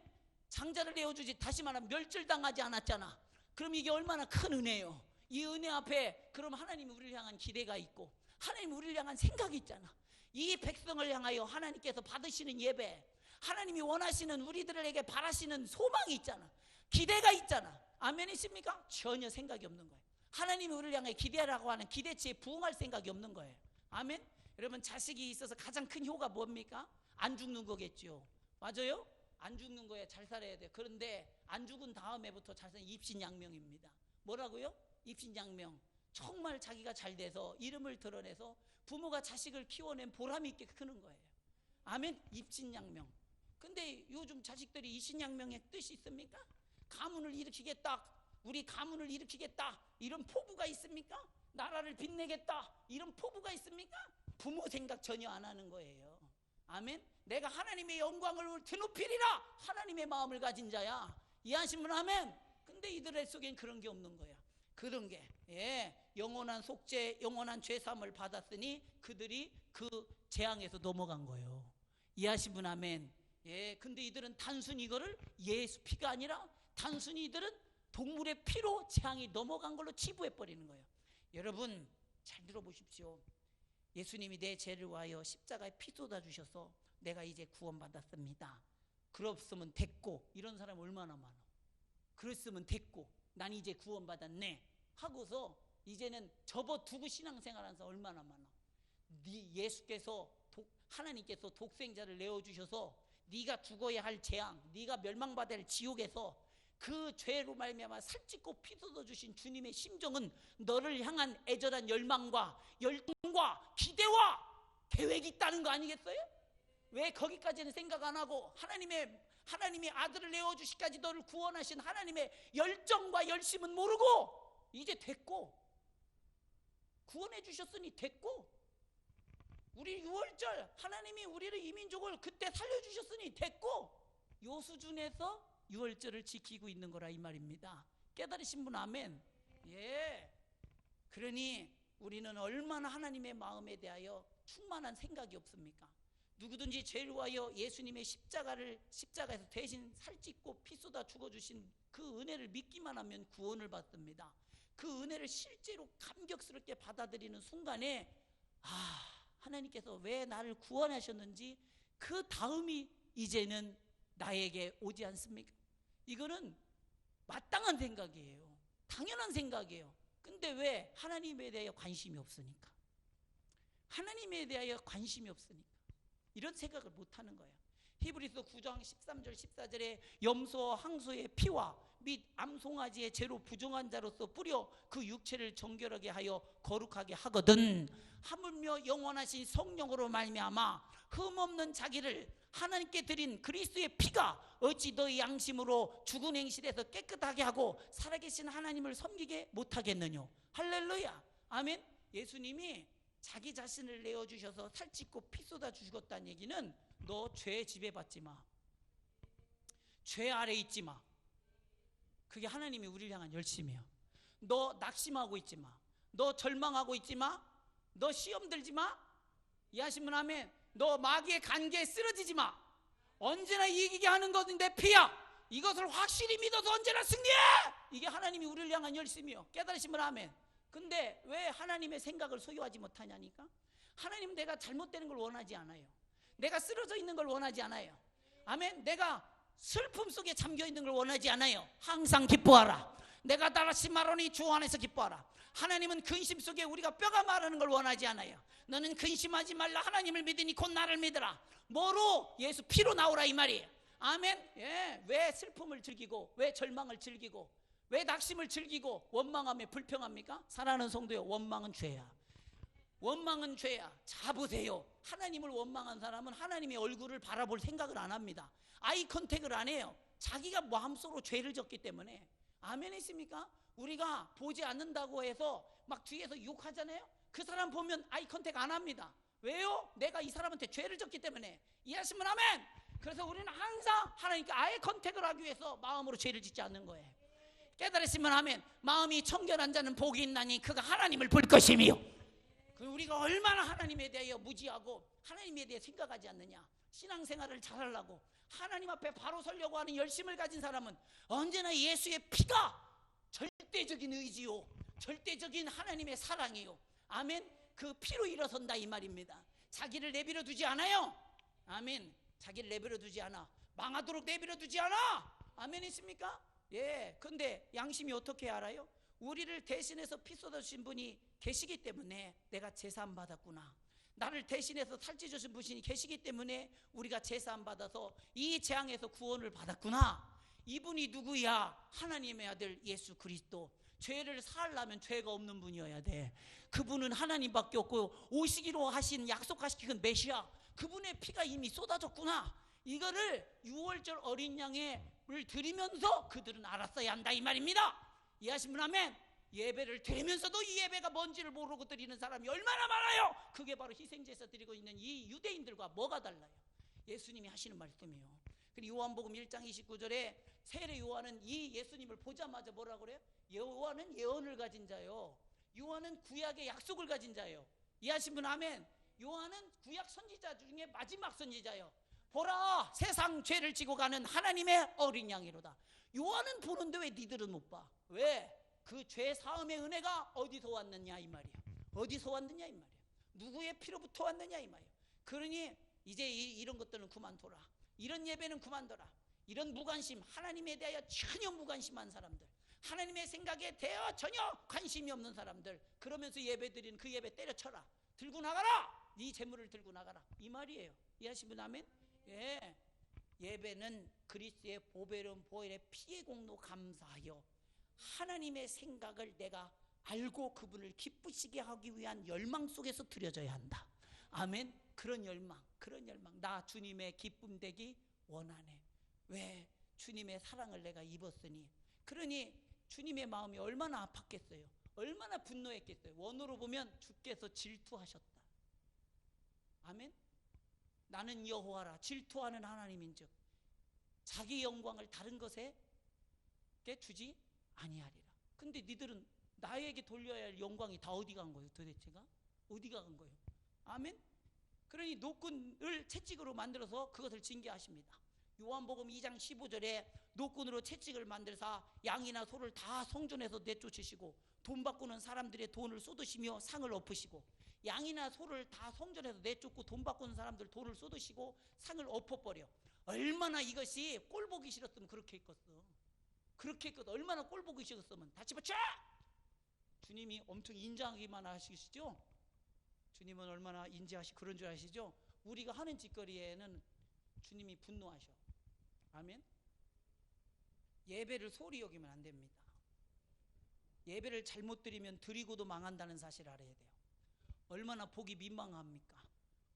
장자를 내어주지, 다시 말하면 멸절당하지 않았잖아. 그럼 이게 얼마나 큰 은혜요. 이 은혜 앞에 그럼 하나님이 우리를 향한 기대가 있고 하나님이 우리를 향한 생각이 있잖아. 이 백성을 향하여 하나님께서 받으시는 예배, 하나님이 원하시는, 우리들에게 바라시는 소망이 있잖아. 기대가 있잖아. 아멘이십니까? 전혀 생각이 없는 거예요. 하나님이 우리를 향해 기대라고 하는 기대치에 부응할 생각이 없는 거예요. 아멘. 여러분, 자식이 있어서 가장 큰 효가 뭡니까? 안 죽는 거겠죠. 맞아요? 안 죽는 거에 잘 살아야 돼. 그런데 안 죽은 다음에부터 잘 사는 입신양명입니다. 뭐라고요? 입신양명. 정말 자기가 잘 돼서 이름을 드러내서 부모가 자식을 키워낸 보람이 있게 크는 거예요. 아멘. 입신양명. 근데 요즘 자식들이 입신양명의 뜻이 있습니까? 가문을 일으키겠다, 우리 가문을 일으키겠다, 이런 포부가 있습니까? 나라를 빛내겠다, 이런 포부가 있습니까? 부모 생각 전혀 안 하는 거예요. 아멘. 내가 하나님의 영광을 드높이리라, 하나님의 마음을 가진 자야. 이해하신 분 아멘. 근데 이들의 속엔 그런 게 없는 거야. 그런 게, 예, 영원한 속죄, 영원한 죄사함을 받았으니 그들이 그 재앙에서 넘어간 거예요. 이해하신 분 아멘. 예, 근데 이들은 단순히 이거를 예수 피가 아니라 단순히 이들은 동물의 피로 재앙이 넘어간 걸로 치부해 버리는 거예요. 여러분 잘 들어보십시오. 예수님이 내 죄를 위하여 십자가에 피 쏟아 주셔서 내가 이제 구원받았습니다, 그랬으면 됐고, 이런 사람 얼마나 많아. 그랬으면 됐고, 난 이제 구원받았네 하고서 이제는 접어두고 신앙생활하는 사람 얼마나 많아. 예수께서 하나님께서 독생자를 내어주셔서 네가 죽어야 할 재앙, 네가 멸망받아야 할 지옥에서 그 죄로 말미암아 살찌고 피 쏟아주신 주님의 심정은 너를 향한 애절한 열망과 열정과 기대와 계획이 있다는 거 아니겠어요? 왜 거기까지는 생각 안 하고 하나님의 아들을 내어주시기까지 너를 구원하신 하나님의 열정과 열심은 모르고 이제 됐고, 구원해 주셨으니 됐고, 우리 6월절 하나님이 우리를 이민족을 그때 살려주셨으니 됐고, 요 수준에서 6월절을 지키고 있는 거라 이 말입니다. 깨달으신 분 아멘. 예. 그러니 우리는 얼마나 하나님의 마음에 대하여 충만한 생각이 없습니까? 누구든지 죄를 위하여 예수님의 십자가에서 대신 살찢고 피 쏟아 죽어주신 그 은혜를 믿기만 하면 구원을 받습니다. 그 은혜를 실제로 감격스럽게 받아들이는 순간에 하나님께서 왜 나를 구원하셨는지 그 다음이 이제는 나에게 오지 않습니까? 이거는 마땅한 생각이에요. 당연한 생각이에요. 근데 왜? 하나님에 대하여 관심이 없으니까. 하나님에 대하여 관심이 없으니까 이런 생각을 못하는 거예요. 히브리서 9장 13절 14절에 염소와 항소의 피와 및 암송아지의 죄로 부정한 자로서 뿌려 그 육체를 정결하게 하여 거룩하게 하거든, 하물며 영원하신 성령으로 말미암아 흠없는 자기를 하나님께 드린 그리스도의 피가 어찌 너희 양심으로 죽은 행실에서 깨끗하게 하고 살아계신 하나님을 섬기게 못하겠느냐. 할렐루야. 아멘. 예수님이 자기 자신을 내어주셔서 살찌고 피 쏟아 주셨다는 얘기는 너 죄 지배받지 마, 죄 아래 있지 마. 그게 하나님이 우리를 향한 열심이야. 너 낙심하고 있지 마, 너 절망하고 있지 마, 너 시험 들지 마. 이해하시면 아멘. 너 마귀의 관계에 쓰러지지 마. 언제나 이기게 하는 것은 내 피야. 이것을 확실히 믿어서 언제나 승리해. 이게 하나님이 우리를 향한 열심이요. 깨달으시면 아멘. 근데 왜 하나님의 생각을 소유하지 못하냐니까? 하나님은 내가 잘못되는 걸 원하지 않아요. 내가 쓰러져 있는 걸 원하지 않아요. 아멘. 내가 슬픔 속에 잠겨 있는 걸 원하지 않아요. 항상 기뻐하라. 내가 다시 말하니 주 안에서 기뻐하라. 하나님은 근심 속에 우리가 뼈가 마르는 걸 원하지 않아요. 너는 근심하지 말라. 하나님을 믿으니 곧 나를 믿으라. 뭐로? 예수 피로 나오라 이 말이에요. 아멘. 예. 왜 슬픔을 즐기고, 왜 절망을 즐기고, 왜 낙심을 즐기고 원망함에 불평합니까? 사랑하는 성도요, 원망은 죄야. 원망은 죄야. 자 보세요. 하나님을 원망한 사람은 하나님의 얼굴을 바라볼 생각을 안 합니다. 아이 컨택을 안 해요. 자기가 마음속으로 죄를 졌기 때문에. 아멘 있습니까? 우리가 보지 않는다고 해서 막 뒤에서 욕하잖아요. 그 사람 보면 아이 컨택 안 합니다. 왜요? 내가 이 사람한테 죄를 졌기 때문에. 이해하시면 아멘. 그래서 우리는 항상 하나님께 아예 컨택을 하기 위해서 마음으로 죄를 짓지 않는 거예요. 깨달으시면 아멘. 마음이 청결한 자는 복이 있나니 그가 하나님을 볼 것이며. 우리가 얼마나 하나님에 대하여 무지하고 하나님에 대해 생각하지 않느냐. 신앙생활을 잘하려고 하나님 앞에 바로 서려고 하는 열심을 가진 사람은 언제나 예수의 피가 절대적인 의지요, 절대적인 하나님의 사랑이요, 아멘. 그 피로 일어선다 이 말입니다. 자기를 내버려 두지 않아요. 아멘. 자기를 내버려 두지 않아. 망하도록 내버려 두지 않아. 아멘 있습니까? 예. 근데 양심이 어떻게 알아요? 우리를 대신해서 피 쏟아주신 분이 계시기 때문에 내가 제사함 받았구나. 나를 대신해서 살찌주신 분이 계시기 때문에 우리가 제사함 받아서 이 재앙에서 구원을 받았구나. 이분이 누구야? 하나님의 아들 예수 그리스도. 죄를 사하려면 죄가 없는 분이어야 돼. 그분은 하나님밖에 없고 오시기로 하신 약속하신 메시아, 그분의 피가 이미 쏟아졌구나. 이거를 6월절 어린 양을 드리면서 그들은 알았어야 한다 이 말입니다. 이해하시면 아멘. 예배를 드리면서도 이 예배가 뭔지를 모르고 드리는 사람이 얼마나 많아요. 그게 바로 희생제사 드리고 있는 이 유대인들과 뭐가 달라요? 예수님이 하시는 말씀이요. 그리고 요한복음 1장 29절에 세례 요한은 이 예수님을 보자마자 뭐라고 그래요? 요한은 예언을 가진 자요, 요한은 구약의 약속을 가진 자예요. 이해하시면 아멘. 요한은 구약 선지자 중에 마지막 선지자예요. 보라, 세상 죄를 지고 가는 하나님의 어린 양이로다. 요한은 보는데 왜 니들은 못 봐? 왜? 그 죄 사함의 은혜가 어디서 왔느냐 이 말이야. 어디서 왔느냐 이 말이야. 누구의 피로부터 왔느냐 이 말이야. 그러니 이제 이런 것들은 그만둬라. 이런 예배는 그만둬라. 이런 무관심, 하나님에 대하여 전혀 무관심한 사람들, 하나님의 생각에 대하여 전혀 관심이 없는 사람들, 그러면서 예배 드리는 그 예배 때려쳐라. 들고 나가라. 네 재물을 들고 나가라 이 말이에요. 이해하시면 아멘. 예. 예배는 그리스도의 보배로운 보혈의 피의 공로 감사하여 하나님의 생각을 내가 알고 그분을 기쁘시게 하기 위한 열망 속에서 드려져야 한다. 아멘. 그런 열망, 그런 열망. 나 주님의 기쁨 되기 원하네. 왜? 주님의 사랑을 내가 입었으니. 그러니 주님의 마음이 얼마나 아팠겠어요. 얼마나 분노했겠어요. 원어로 보면 주께서 질투하셨다. 아멘. 나는 여호와라. 질투하는 하나님인즉 자기 영광을 다른 것에 주지 아니하리라. 근데 니들은 나에게 돌려야 할 영광이 다 어디 간 거예요? 도대체가 어디가 간 거예요? 아멘. 그러니 노끈을 채찍으로 만들어서 그것을 징계하십니다. 요한복음 2장 15절에 노끈으로 채찍을 만들사 양이나 소를 다 성전에서 내쫓으시고 돈 바꾸는 사람들의 돈을 쏟으시며 상을 엎으시고, 양이나 소를 다 성전에서 내쫓고 돈 바꾸는 사람들 돈을 쏟으시고 상을 엎어버려. 얼마나 이것이 꼴 보기 싫었으면 그렇게 했겠어. 그렇게 했거든. 얼마나 꼴 보기 싫었으면 다 집어쳐! 주님이 엄청 인자하기만 하시죠? 주님은 얼마나 인자하시 그런 줄 아시죠? 우리가 하는 짓거리에는 주님이 분노하셔. 아멘. 예배를 소홀히 여기면 안 됩니다. 예배를 잘못 드리면 드리고도 망한다는 사실을 알아야 돼요. 얼마나 보기 민망합니까?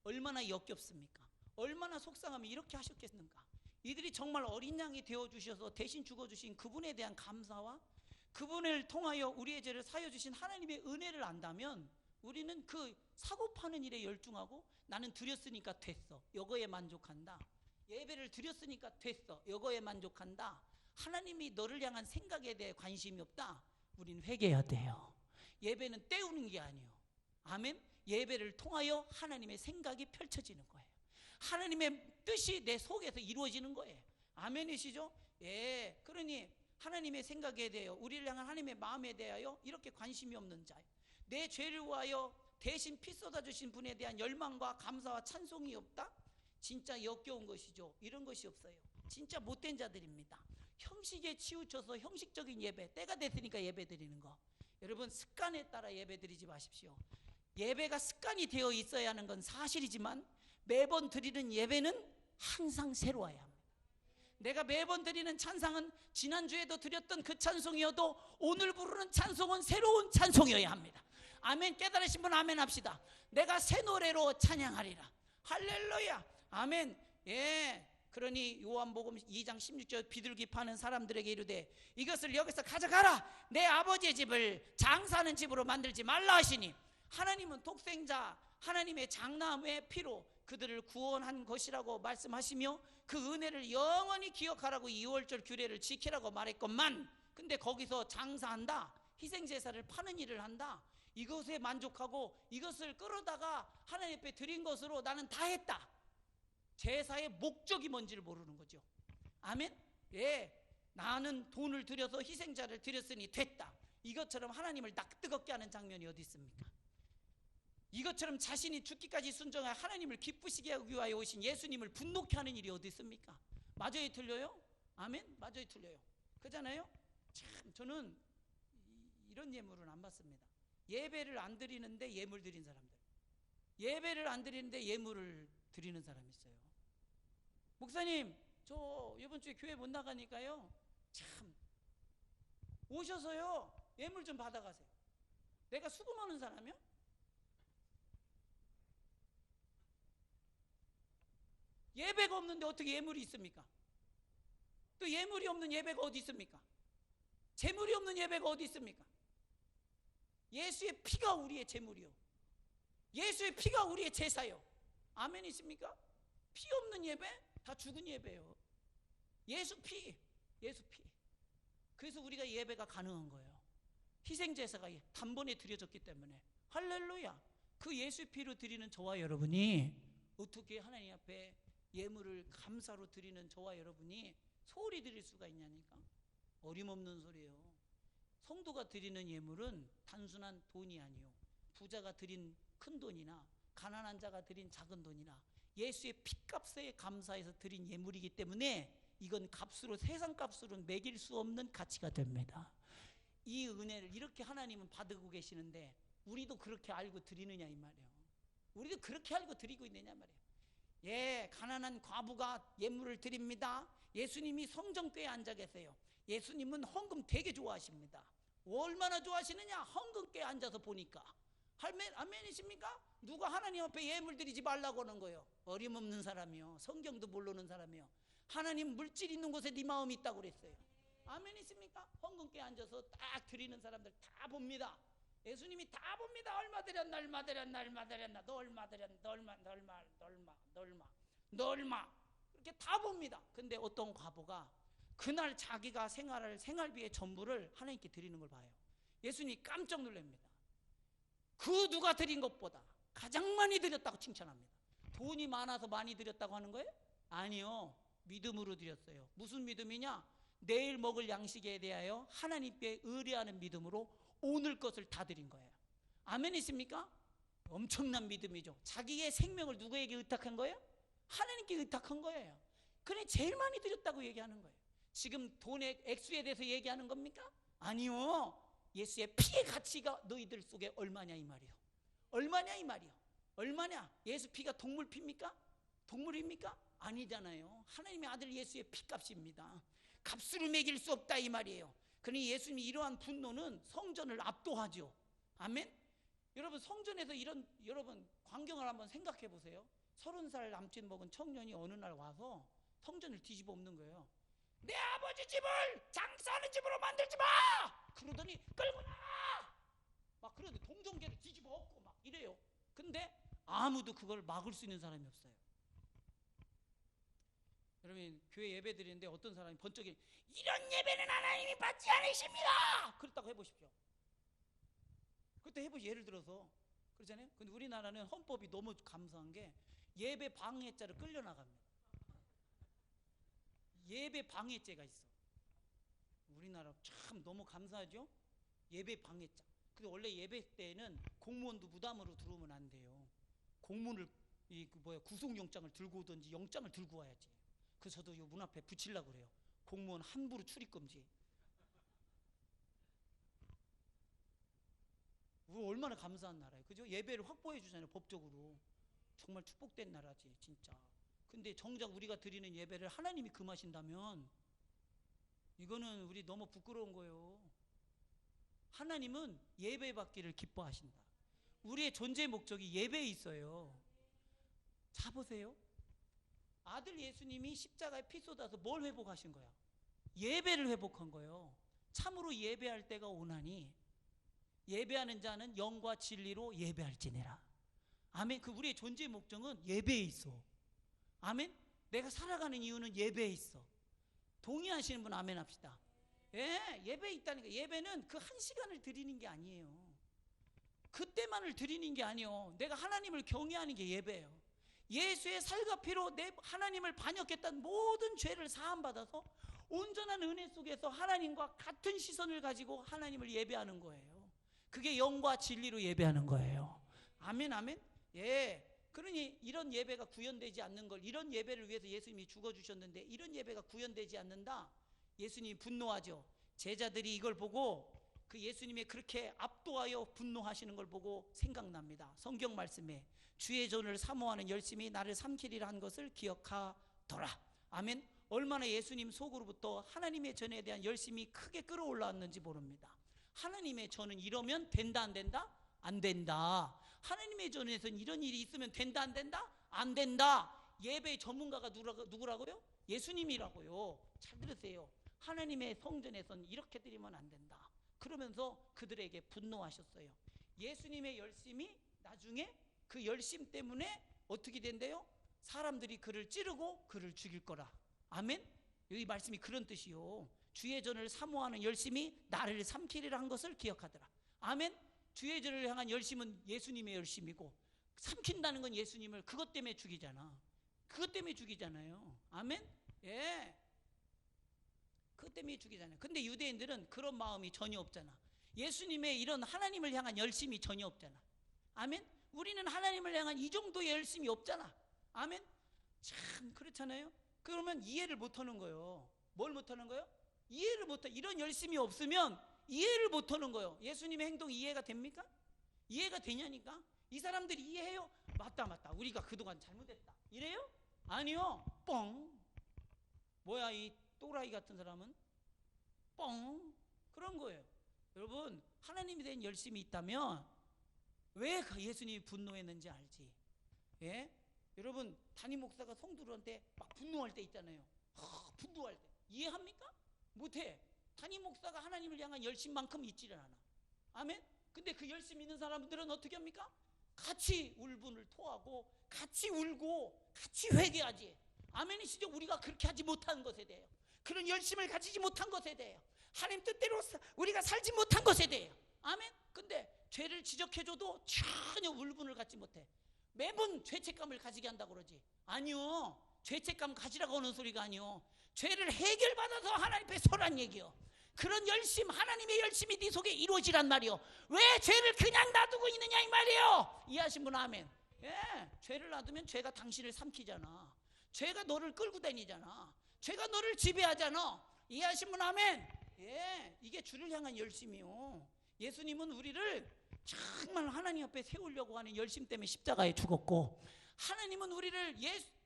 얼마나 역겹습니까? 얼마나 속상하면 이렇게 하셨겠는가? 이들이 정말 어린 양이 되어주셔서 대신 죽어주신 그분에 대한 감사와 그분을 통하여 우리의 죄를 사여 주신 하나님의 은혜를 안다면 우리는 그 사고 파는 일에 열중하고 나는 드렸으니까 됐어, 이거에 만족한다. 예배를 드렸으니까 됐어, 이거에 만족한다. 하나님이 너를 향한 생각에 대해 관심이 없다. 우린 회개해야 돼요. 예배는 때우는 게 아니에요. 아멘. 예배를 통하여 하나님의 생각이 펼쳐지는 거예요. 하나님의 뜻이 내 속에서 이루어지는 거예요. 아멘이시죠? 예. 그러니 하나님의 생각에 대하여, 우리를 향한 하나님의 마음에 대하여 이렇게 관심이 없는 자예요. 내 죄를 위하여 대신 피 쏟아주신 분에 대한 열망과 감사와 찬송이 없다? 진짜 역겨운 것이죠. 이런 것이 없어요. 진짜 못된 자들입니다. 형식에 치우쳐서 형식적인 예배, 때가 됐으니까 예배 드리는 거. 여러분, 습관에 따라 예배 드리지 마십시오. 예배가 습관이 되어 있어야 하는 건 사실이지만 매번 드리는 예배는 항상 새로워야 합니다. 내가 매번 드리는 찬상은 지난주에도 드렸던 그 찬송이어도 오늘 부르는 찬송은 새로운 찬송이어야 합니다. 아멘. 깨달으신 분 아멘 합시다. 내가 새 노래로 찬양하리라. 할렐루야. 아멘. 예. 그러니 요한복음 2장 16절 비둘기 파는 사람들에게 이르되 이것을 여기서 가져가라. 내 아버지의 집을 장사하는 집으로 만들지 말라 하시니, 하나님은 독생자 하나님의 장남의 피로 그들을 구원한 것이라고 말씀하시며 그 은혜를 영원히 기억하라고 2월절 규례를 지키라고 말했건만, 근데 거기서 장사한다, 희생제사를 파는 일을 한다, 이것에 만족하고 이것을 끌어다가 하나님 앞에 드린 것으로 나는 다 했다. 제사의 목적이 뭔지를 모르는 거죠. 아멘. 예, 나는 돈을 들여서 희생자를 드렸으니 됐다. 이것처럼 하나님을 뜨겁게 하는 장면이 어디 있습니까? 이것처럼 자신이 죽기까지 순종하여 하나님을 기쁘시게 하기 위하여 오신 예수님을 분노케 하는 일이 어디 있습니까? 맞아요, 틀려요? 아멘. 맞아요, 틀려요? 그잖아요. 참 저는 이런 예물은 안 받습니다. 예배를 안 드리는데 예물 드린 사람들, 예배를 안 드리는데 예물을 드리는 사람이 있어요. 목사님, 저 이번 주에 교회 못 나가니까요, 참 오셔서요 예물 좀 받아가세요. 내가 수금하는 사람이요? 예배가 없는데 어떻게 예물이 있습니까? 또 예물이 없는 예배가 어디 있습니까? 재물이 없는 예배가 어디 있습니까? 예수의 피가 우리의 재물이요, 예수의 피가 우리의 제사요. 아멘 있습니까? 피 없는 예배 다 죽은 예배예요. 예수 피, 예수 피. 그래서 우리가 예배가 가능한 거예요. 희생제사가 단번에 드려졌기 때문에. 할렐루야. 그 예수 피로 드리는 저와 여러분이 어떻게 하나님 앞에 예물을 감사로 드리는 저와 여러분이 소홀히 드릴 수가 있냐니까. 어림없는 소리예요. 성도가 드리는 예물은 단순한 돈이 아니요, 부자가 드린 큰 돈이나 가난한 자가 드린 작은 돈이나 예수의 피값에 감사해서 드린 예물이기 때문에 이건 값으로, 세상 값으로는 매길 수 없는 가치가 됩니다. 이 은혜를 이렇게 하나님은 받고 계시는데 우리도 그렇게 알고 드리느냐 이 말이에요. 우리도 그렇게 알고 드리고 있느냐 말이에요. 예, 가난한 과부가 예물을 드립니다. 예수님이 성전교회에 앉아 계세요. 예수님은 헌금 되게 좋아하십니다. 얼마나 좋아하시느냐? 헌금교회에 앉아서 보니까. 아멘이십니까? 누가 하나님 앞에 예물 드리지 말라고 하는 거예요? 어림없는 사람이요, 성경도 모르는 사람이요. 하나님 물질 있는 곳에 네 마음이 있다고 그랬어요. 아멘이십니까? 헌금교회에 앉아서 딱 드리는 사람들 다 봅니다. 예수님이 다 봅니다. 얼마 드렸나, 얼마 드렸나, 얼마 드렸나, 너 얼마 드렸나, 너 얼마, 너 얼마, 너 얼마, 너 얼마, 너 얼마, 이렇게 다 봅니다. 근데 어떤 과부가 그날 자기가 생활비의 전부를 하나님께 드리는 걸 봐요. 예수님이 깜짝 놀랍니다. 그 누가 드린 것보다 가장 많이 드렸다고 칭찬합니다. 돈이 많아서 많이 드렸다고 하는 거예요? 아니요, 믿음으로 드렸어요. 무슨 믿음이냐? 내일 먹을 양식에 대하여 하나님께 의뢰하는 믿음으로 오늘 것을 다 드린 거예요. 아멘이십니까? 엄청난 믿음이죠. 자기의 생명을 누구에게 의탁한 거예요? 하나님께 의탁한 거예요. 그래 제일 많이 드렸다고 얘기하는 거예요. 지금 돈의 액수에 대해서 얘기하는 겁니까? 아니요, 예수의 피의 가치가 너희들 속에 얼마냐 이 말이요. 얼마냐 이 말이요. 얼마냐? 예수 피가 동물 피입니까? 동물입니까? 아니잖아요. 하나님의 아들 예수의 피값입니다. 값으로 매길 수 없다 이 말이에요. 그러니 예수님이 이러한 분노는 성전을 압도하죠. 아멘. 여러분, 성전에서 이런, 여러분 광경을 한번 생각해 보세요. 30살 남짓 먹은 청년이 어느 날 와서 성전을 뒤집어 엎는 거예요. 내 아버지 집을 장사하는 집으로 만들지 마! 그러더니 끌고 나가! 막 그러더니 동정계를 뒤집어 엎고 막 이래요. 근데 아무도 그걸 막을 수 있는 사람이 없어요. 여러분, 교회 예배 드리는데 어떤 사람이 번쩍이 이런 예배는 하나님이 받지 않으십니다! 그렇다고 해보십시오. 그때 해보시. 예를 들어서 그러잖아요. 근데 우리나라는 헌법이 너무 감사한 게 예배 방해죄로 끌려나갑니다. 예배 방해죄가 있어. 우리나라 참 너무 감사하죠. 예배 방해죄. 근데 원래 예배 때는 공무원도 무담으로 들어오면 안 돼요. 공문을 구속영장을 들고 오든지 영장을 들고 와야지. 그래서 저도 이 문 앞에 붙이려고 그래요. 공무원 함부로 출입금지. 우리 얼마나 감사한 나라예요, 그죠? 예배를 확보해 주잖아요, 법적으로. 정말 축복된 나라지, 진짜. 근데 정작 우리가 드리는 예배를 하나님이 금하신다면 이거는 우리 너무 부끄러운 거예요. 하나님은 예배 받기를 기뻐하신다. 우리의 존재 목적이 예배에 있어요. 자 보세요. 아들 예수님이 십자가에 피 쏟아서 뭘 회복하신 거야? 예배를 회복한 거예요. 참으로 예배할 때가 오나니 예배하는 자는 영과 진리로 예배할지니라. 아멘. 그 우리의 존재 목적은 예배에 있어. 아멘. 내가 살아가는 이유는 예배에 있어. 동의하시는 분 아멘 합시다. 예, 예배에 있다니까. 예배는 그 한 시간을 드리는 게 아니에요. 그때만을 드리는 게 아니에요. 내가 하나님을 경외하는 게 예배예요. 예수의 살과 피로 내 하나님을 반역했던 모든 죄를 사함받아서 온전한 은혜 속에서 하나님과 같은 시선을 가지고 하나님을 예배하는 거예요. 그게 영과 진리로 예배하는 거예요. 아멘, 아멘. 예. 그러니 이런 예배가 구현되지 않는 걸, 이런 예배를 위해서 예수님이 죽어주셨는데 이런 예배가 구현되지 않는다, 예수님이 분노하죠. 제자들이 이걸 보고 그 예수님의 그렇게 압도하여 분노하시는 걸 보고 생각납니다. 성경 말씀에 주의 전을 사모하는 열심히 나를 삼키리라 한 것을 기억하더라. 아멘. 얼마나 예수님 속으로부터 하나님의 전에 대한 열심이 크게 끌어올라왔는지 모릅니다. 하나님의 전은 이러면 된다 안 된다? 안 된다. 하나님의 전에서는 이런 일이 있으면 된다 안 된다? 안 된다. 예배의 전문가가 누구라고요? 예수님이라고요. 잘 들으세요. 하나님의 성전에서는 이렇게 드리면 안 된다. 그러면서 그들에게 분노하셨어요. 예수님의 열심이 나중에 그 열심 때문에 어떻게 된대요? 사람들이 그를 찌르고 그를 죽일 거라. 아멘. 여기 말씀이 그런 뜻이요. 주의 전을 사모하는 열심이 나를 삼키리라 한 것을 기억하더라. 아멘. 주의 전을 향한 열심은 예수님의 열심이고, 삼킨다는 건 예수님을 그것 때문에 죽이잖아. 그것 때문에 죽이잖아요. 아멘. 예. 그것 때문에 죽이잖아요. 근데 유대인들은 그런 마음이 전혀 없잖아. 예수님의 이런 하나님을 향한 열심이 전혀 없잖아. 아멘. 우리는 하나님을 향한 이 정도의 열심이 없잖아. 아멘. 참 그렇잖아요. 그러면 이해를 못하는 거예요. 뭘 못하는 거예요? 이해를 못해. 이런 열심이 없으면 이해를 못하는 거예요. 예수님의 행동이 이해가 됩니까? 이해가 되냐니까. 이 사람들이 이해해요? 맞다 우리가 그동안 잘못했다 이래요? 아니요. 뻥. 뭐야 이 또라이 같은 사람은? 뻥. 그런 거예요. 여러분, 하나님에 대한 열심이 있다면 왜 예수님이 분노했는지 알지? 예? 여러분, 담임 목사가 성도들한테 막 분노할 때 있잖아요. 분노할 때 이해합니까? 못해. 담임 목사가 하나님을 향한 열심만큼 있지를 않아. 아멘? 근데 그 열심 있는 사람들은 어떻게 합니까? 같이 울분을 토하고 같이 울고 같이 회개하지. 아멘이시죠? 우리가 그렇게 하지 못한 것에 대해요. 그런 열심을 가지지 못한 것에 대해요. 하나님 뜻대로 우리가 살지 못한 것에 대해요. 아멘? 근데 죄를 지적해줘도 전혀 울분을 갖지 못해. 매번 죄책감을 가지게 한다고 그러지. 아니요. 죄책감 가지라고 하는 소리가 아니요. 죄를 해결받아서 하나님 앞에 서란 얘기요. 그런 열심, 하나님의 열심이 네 속에 이루어지란 말이요. 왜 죄를 그냥 놔두고 있느냐 이 말이에요. 이해하신 분 아멘. 예, 죄를 놔두면 죄가 당신을 삼키잖아. 죄가 너를 끌고 다니잖아. 죄가 너를 지배하잖아. 이해하신 분 아멘. 예, 이게 주를 향한 열심이요. 예수님은 우리를 정말 하나님 앞에 세우려고 하는 열심 때문에 십자가에 죽었고, 하나님은 우리를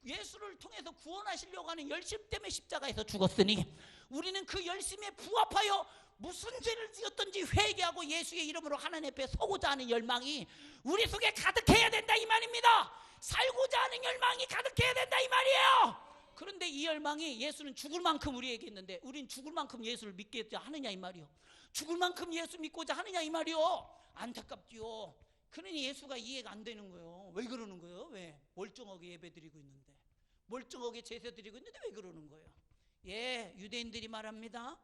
예수를 통해서 구원하시려고 하는 열심 때문에 십자가에서 죽었으니, 우리는 그 열심에 부합하여 무슨 죄를 지었든지 회개하고 예수의 이름으로 하나님 앞에 서고자 하는 열망이 우리 속에 가득해야 된다 이 말입니다. 살고자 하는 열망이 가득해야 된다 이 말이에요. 그런데 이 열망이, 예수는 죽을 만큼 우리에게 있는데 우린 죽을 만큼 예수를 믿고자 하느냐 이 말이요. 죽을 만큼 예수 믿고자 하느냐 이 말이요. 안타깝지요. 그러니 예수가 이해가 안 되는 거예요. 왜 그러는 거예요? 왜? 멀쩡하게 예배 드리고 있는데, 멀쩡하게 제사 드리고 있는데 왜 그러는 거예요? 예, 유대인들이 말합니다.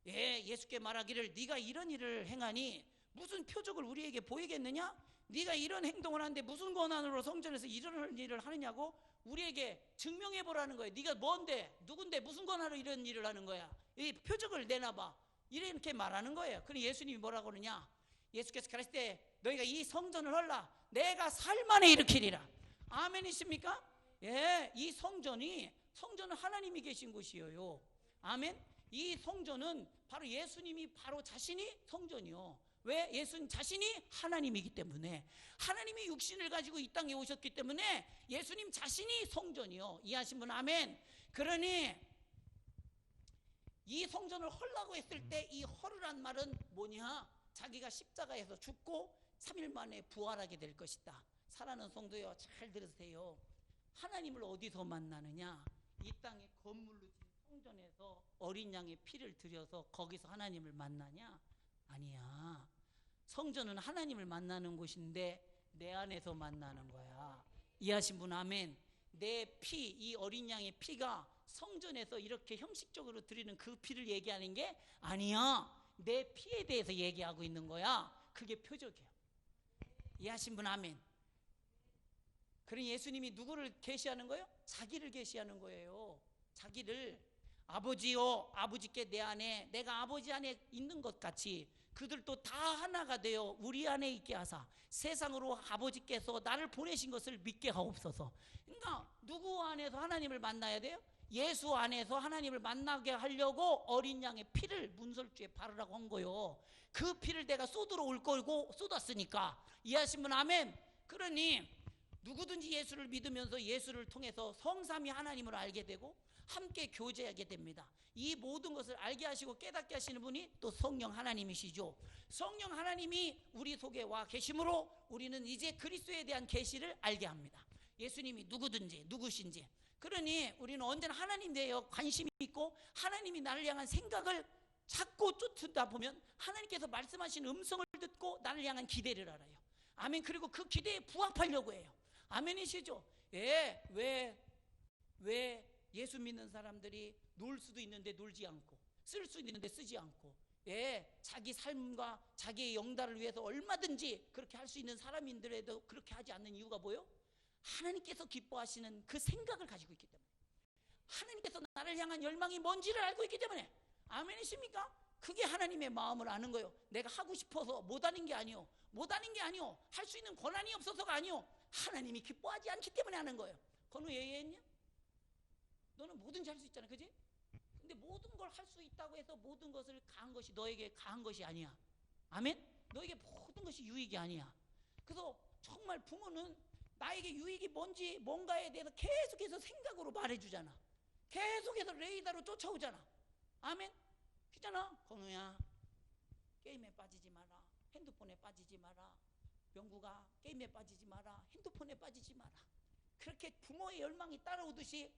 예, 예수께 말하기를 네가 이런 일을 행하니 무슨 표적을 우리에게 보이겠느냐? 네가 이런 행동을 하는데 무슨 권한으로 성전에서 이런 일을 하느냐고 우리에게 증명해 보라는 거예요. 네가 뭔데, 누군데, 무슨 권한으로 이런 일을 하는 거야? 이 표적을 내놔봐. 이렇게 말하는 거예요. 그럼 예수님이 뭐라고 그러냐? 예수께서 가르칠 때 너희가 이 성전을 헐라 내가 살만에 일으키리라. 아멘이십니까? 예, 이 성전은 하나님이 계신 곳이에요. 아멘. 이 성전은 바로 예수님이 바로 자신이 성전이요. 왜? 예수님 자신이 하나님이기 때문에, 하나님이 육신을 가지고 이 땅에 오셨기 때문에 예수님 자신이 성전이요. 이해하신 분 아멘. 그러니 이 성전을 헐라고 했을 때 이 헐으란 말은 뭐냐? 자기가 십자가에서 죽고 3일 만에 부활하게 될 것이다. 사랑하는 성도여, 잘 들으세요. 하나님을 어디서 만나느냐? 이 땅에 건물로 진 성전에서 어린 양의 피를 들여서 거기서 하나님을 만나냐? 아니야. 성전은 하나님을 만나는 곳인데 내 안에서 만나는 거야. 이해하신 분 아멘. 내 피, 이 어린 양의 피가 성전에서 이렇게 형식적으로 드리는 그 피를 얘기하는 게 아니야. 내 피에 대해서 얘기하고 있는 거야. 그게 표적이야. 이해하신 분 아멘. 그러니 예수님이 누구를 계시하는 거예요? 자기를 계시하는 거예요. 자기를. 아버지요, 아버지께 내 안에, 내가 아버지 안에 있는 것 같이 그들도 다 하나가 되어 우리 안에 있게 하사 세상으로 아버지께서 나를 보내신 것을 믿게 하옵소서. 그러니까 누구 안에서 하나님을 만나야 돼요? 예수 안에서 하나님을 만나게 하려고 어린 양의 피를 문설주에 바르라고 한 거예요. 그 피를 내가 쏟으러 올 거고 쏟았으니까. 이해하신 분 아멘. 그러니 누구든지 예수를 믿으면서 예수를 통해서 성삼위 하나님을 알게 되고 함께 교제하게 됩니다. 이 모든 것을 알게 하시고 깨닫게 하시는 분이 또 성령 하나님이시죠. 성령 하나님이 우리 속에 와 계심으로 우리는 이제 그리스도에 대한 계시를 알게 합니다. 예수님이 누구든지 누구신지. 그러니 우리는 언제나 하나님 대해 관심이 있고 하나님이 나를 향한 생각을 찾고 쫓다 보면 하나님께서 말씀하신 음성을 듣고 나를 향한 기대를 알아요. 아멘. 그리고 그 기대에 부합하려고 해요. 아멘이시죠? 예. 왜 예수 믿는 사람들이 놀 수도 있는데 놀지 않고 쓸 수도 있는데 쓰지 않고, 예, 자기 삶과 자기의 영달을 위해서 얼마든지 그렇게 할 수 있는 사람인들에도 그렇게 하지 않는 이유가 뭐예요? 하나님께서 기뻐하시는 그 생각을 가지고 있기 때문에, 하나님께서 나를 향한 열망이 뭔지를 알고 있기 때문에. 아멘이십니까? 그게 하나님의 마음을 아는 거예요. 내가 하고 싶어서 못하는 게 아니요, 할 수 있는 권한이 없어서가 아니요, 하나님이 기뻐하지 않기 때문에 하는 거예요. 건우 예예했냐? 너는 뭐든지 할 수 있잖아, 그지? 근데 모든 걸 할 수 있다고 해서 모든 것을 가한 것이 너에게 가한 것이 아니야. 아멘? 너에게 모든 것이 유익이 아니야. 그래서 정말 부모는 나에게 유익이 뭔가에 대해서 계속해서 생각으로 말해주잖아. 계속해서 레이더로 쫓아오잖아. 아멘? 그잖아. 건우야, 게임에 빠지지 마라. 핸드폰에 빠지지 마라. 명구가 게임에 빠지지 마라. 핸드폰에 빠지지 마라. 그렇게 부모의 열망이 따라오듯이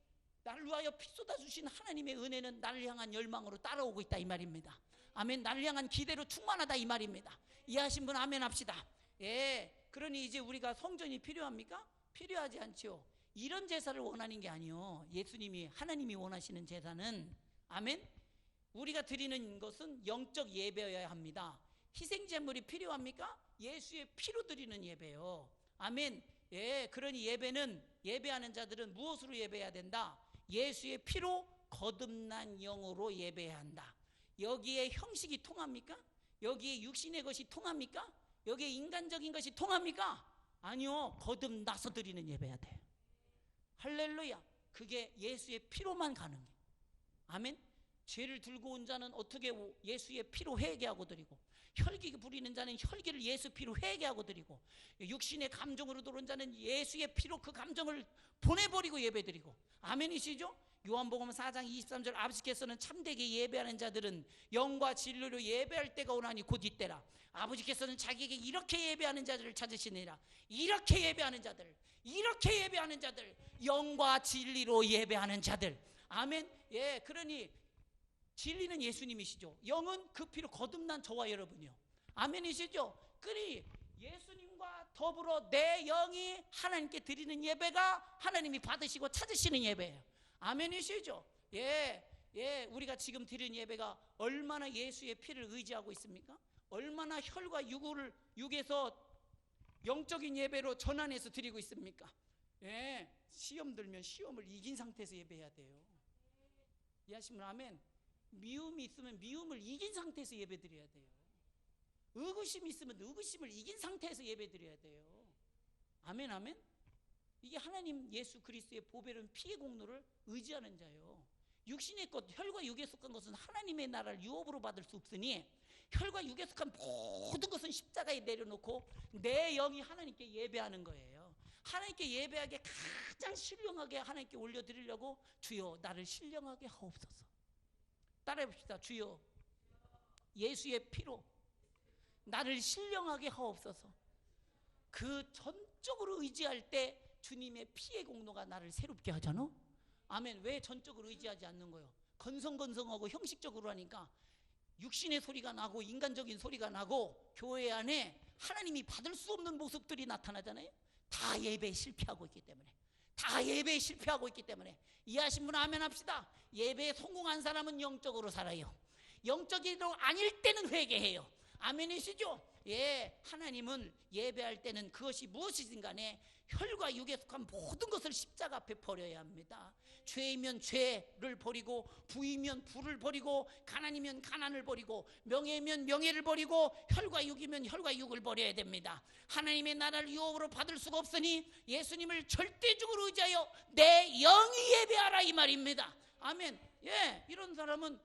나를 위하여 피 쏟아주신 하나님의 은혜는 나를 향한 열망으로 따라오고 있다 이 말입니다. 아멘. 나를 향한 기대로 충만하다 이 말입니다. 이해하신 분 아멘 합시다. 예. 그러니 이제 우리가 성전이 필요합니까? 필요하지 않죠. 이런 제사를 원하는 게 아니요, 예수님이 하나님이 원하시는 제사는, 아멘, 우리가 드리는 것은 영적 예배여야 합니다. 희생제물이 필요합니까? 예수의 피로 드리는 예배요. 아멘. 예. 그러니 예배하는 자들은 무엇으로 예배해야 된다? 예수의 피로 거듭난 영으로 예배해야 한다. 여기에 형식이 통합니까? 여기에 육신의 것이 통합니까? 여기에 인간적인 것이 통합니까? 아니요. 거듭나서 드리는 예배해야 돼요. 할렐루야. 그게 예수의 피로만 가능해요. 아멘. 죄를 들고 온 자는 어떻게 예수의 피로 회개하고 드리고, 혈기 부리는 자는 혈기를 예수 피로 회개하고 드리고, 육신의 감정으로 들어온 자는 예수의 피로 그 감정을 보내버리고 예배드리고. 아멘이시죠? 요한복음 4장 23절, 아버지께서는 참되게 예배하는 자들은 영과 진리로 예배할 때가 오나니 곧 이때라. 아버지께서는 자기에게 이렇게 예배하는 자들을 찾으시느니라. 이렇게 예배하는 자들, 영과 진리로 예배하는 자들. 아멘. 예. 그러니 진리는 예수님이시죠. 영은 그 피로 거듭난 저와 여러분이요. 아멘이시죠? 그리 예수님과 더불어 내 영이 하나님께 드리는 예배가 하나님이 받으시고 찾으시는 예배예요. 아멘이시죠? 예. 우리가 지금 드리는 예배가 얼마나 예수의 피를 의지하고 있습니까? 얼마나 혈과 육에서 영적인 예배로 전환해서 드리고 있습니까? 예. 시험 들면 시험을 이긴 상태에서 예배해야 돼요. 이해하시면 아멘. 미움이 있으면 미움을 이긴 상태에서 예배드려야 돼요. 의구심이 있으면 의구심을 이긴 상태에서 예배드려야 돼요. 아멘, 아멘. 이게 하나님 예수 그리스도의 보배로운 피의 공로를 의지하는 자요. 육신의 것, 혈과 육에 속한 것은 하나님의 나라를 유업으로 받을 수 없으니 혈과 육에 속한 모든 것은 십자가에 내려놓고 내 영이 하나님께 예배하는 거예요. 하나님께 예배하게 가장 신령하게 하나님께 올려드리려고, 주여 나를 신령하게 하옵소서. 따라해봅시다. 주여 예수의 피로 나를 신령하게 하옵소서. 그 전적으로 의지할 때 주님의 피의 공로가 나를 새롭게 하잖아. 아멘. 왜 전적으로 의지하지 않는 거예요? 건성건성하고 형식적으로 하니까 육신의 소리가 나고 인간적인 소리가 나고 교회 안에 하나님이 받을 수 없는 모습들이 나타나잖아요. 다 예배에 실패하고 있기 때문에, 다 예배에 실패하고 있기 때문에. 이해하신 분 아멘 합시다. 예배에 성공한 사람은 영적으로 살아요. 영적으로 아닐 때는 회개해요. 아멘이시죠? 예, 하나님은 예배할 때는 그것이 무엇이든 간에 혈과 육에 속한 모든 것을 십자가 앞에 버려야 합니다. 죄이면 죄를 버리고, 부이면 부를 버리고, 가난이면 가난을 버리고, 명예면 명예를 버리고, 혈과 육이면 혈과 육을 버려야 됩니다. 하나님의 나라를 유업으로 받을 수가 없으니 예수님을 절대적으로 의지하여 내 영이 예배하라, 이 말입니다. 아멘. 예, 이런 사람은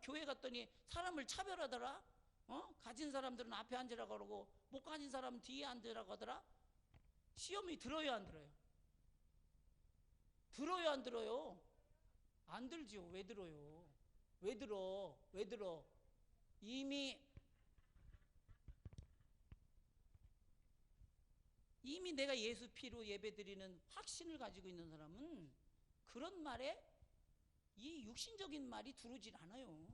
교회 갔더니 사람을 차별하더라. 가진 사람들은 앞에 앉으라고 그러고 못 가진 사람은 뒤에 앉으라고 하더라. 시험이 들어요, 안 들어요? 들어요, 안 들어요? 안 들지요. 왜 들어요? 왜 들어? 이미 내가 예수 피로 예배드리는 확신을 가지고 있는 사람은 그런 말에 이 육신적인 말이 들어오질 않아요.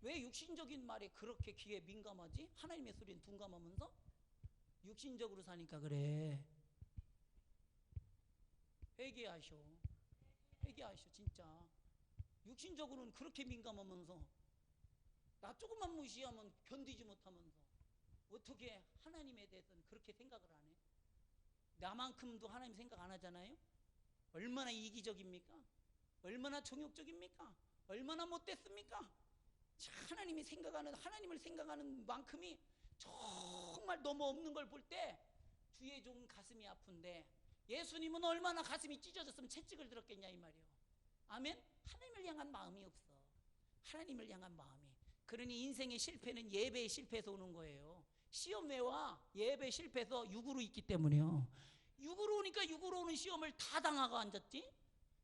왜 육신적인 말에 그렇게 귀에 민감하지? 하나님의 소리는 둔감하면서? 육신적으로 사니까 그래. 회개하셔 진짜. 육신적으로는 그렇게 민감하면서 나 조금만 무시하면 견디지 못하면서 어떻게 하나님에 대해서는 그렇게 생각을 안 해? 나만큼도 하나님 생각 안 하잖아요. 얼마나 이기적입니까? 얼마나 종욕적입니까? 얼마나 못됐습니까? 하나님을 생각하는 만큼이 정말 너무 없는 걸 볼 때 주의 종 가슴이 아픈데, 예수님은 얼마나 가슴이 찢어졌으면 채찍을 들었겠냐 이 말이에요. 아멘. 하나님을 향한 마음이 없어. 하나님을 향한 마음이. 그러니 인생의 실패는 예배의 실패에서 오는 거예요. 시험에와 예배 실패해서 육으로 있기 때문에요. 육으로 오니까 육으로 오는 시험을 다 당하고 앉았지.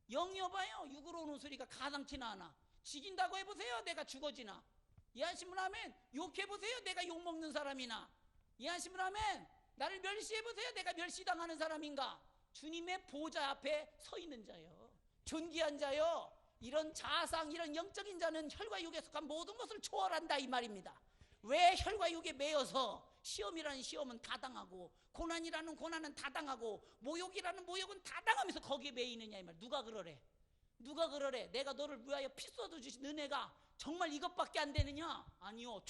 영이 여봐요. 육으로 오는 소리가 가당치나 않아. 죽인다고 해보세요. 내가 죽어지나. 이해하시면 아멘. 욕해보세요. 내가 욕먹는 사람이나. 이해하시면 아멘. 나를 멸시해보세요. 내가 멸시당하는 사람인가. 주님의 보좌 앞에 서 있는 자요, 존귀한 자요, 이런 자상, 이런 영적인 자는 혈과 육에 속한 모든 것을 초월한다 이 말입니다. 왜 혈과 육에 매여서 시험이라는 시험은 다 당하고, 고난이라는 고난은 다 당하고, 모욕이라는 모욕은 다 당하면서 거기에 매이느냐 이 말. 누가 그러래? 내가 너를 위하여 피 쏟아 주신 은혜가 정말 이것밖에 안 되느냐? 아니요,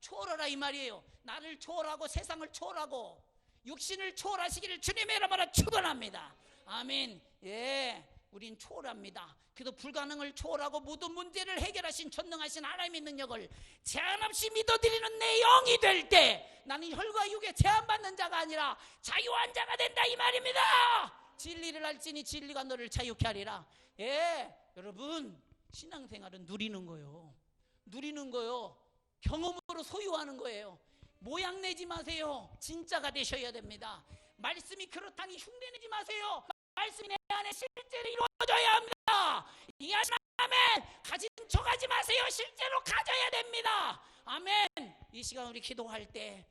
초월하라 이 말이에요. 나를 초월하고 세상을 초월하고 육신을 초월하시기를 주님의 이름으로 축원합니다. 아멘. 예, 우린 초월합니다. 그래서 불가능을 초월하고 모든 문제를 해결하신 전능하신 하나님의 능력을 제한 없이 믿어드리는 내 영이 될 때 나는 혈과 육에 제한받는 자가 아니라 자유한 자가 된다 이 말입니다. 진리를 알지니 진리가 너를 자유케 하리라. 예, 여러분, 신앙생활은 누리는 거요. 경험으로 소유하는 거예요. 모양 내지 마세요. 진짜가 되셔야 됩니다. 말씀이 그렇다니 흉내내지 마세요. 말씀이 내 안에 실제로 이루어져야 합니다. 이해하시면 아멘. 가진 척하지 마세요. 실제로 가져야 됩니다. 아멘. 이 시간 우리 기도할 때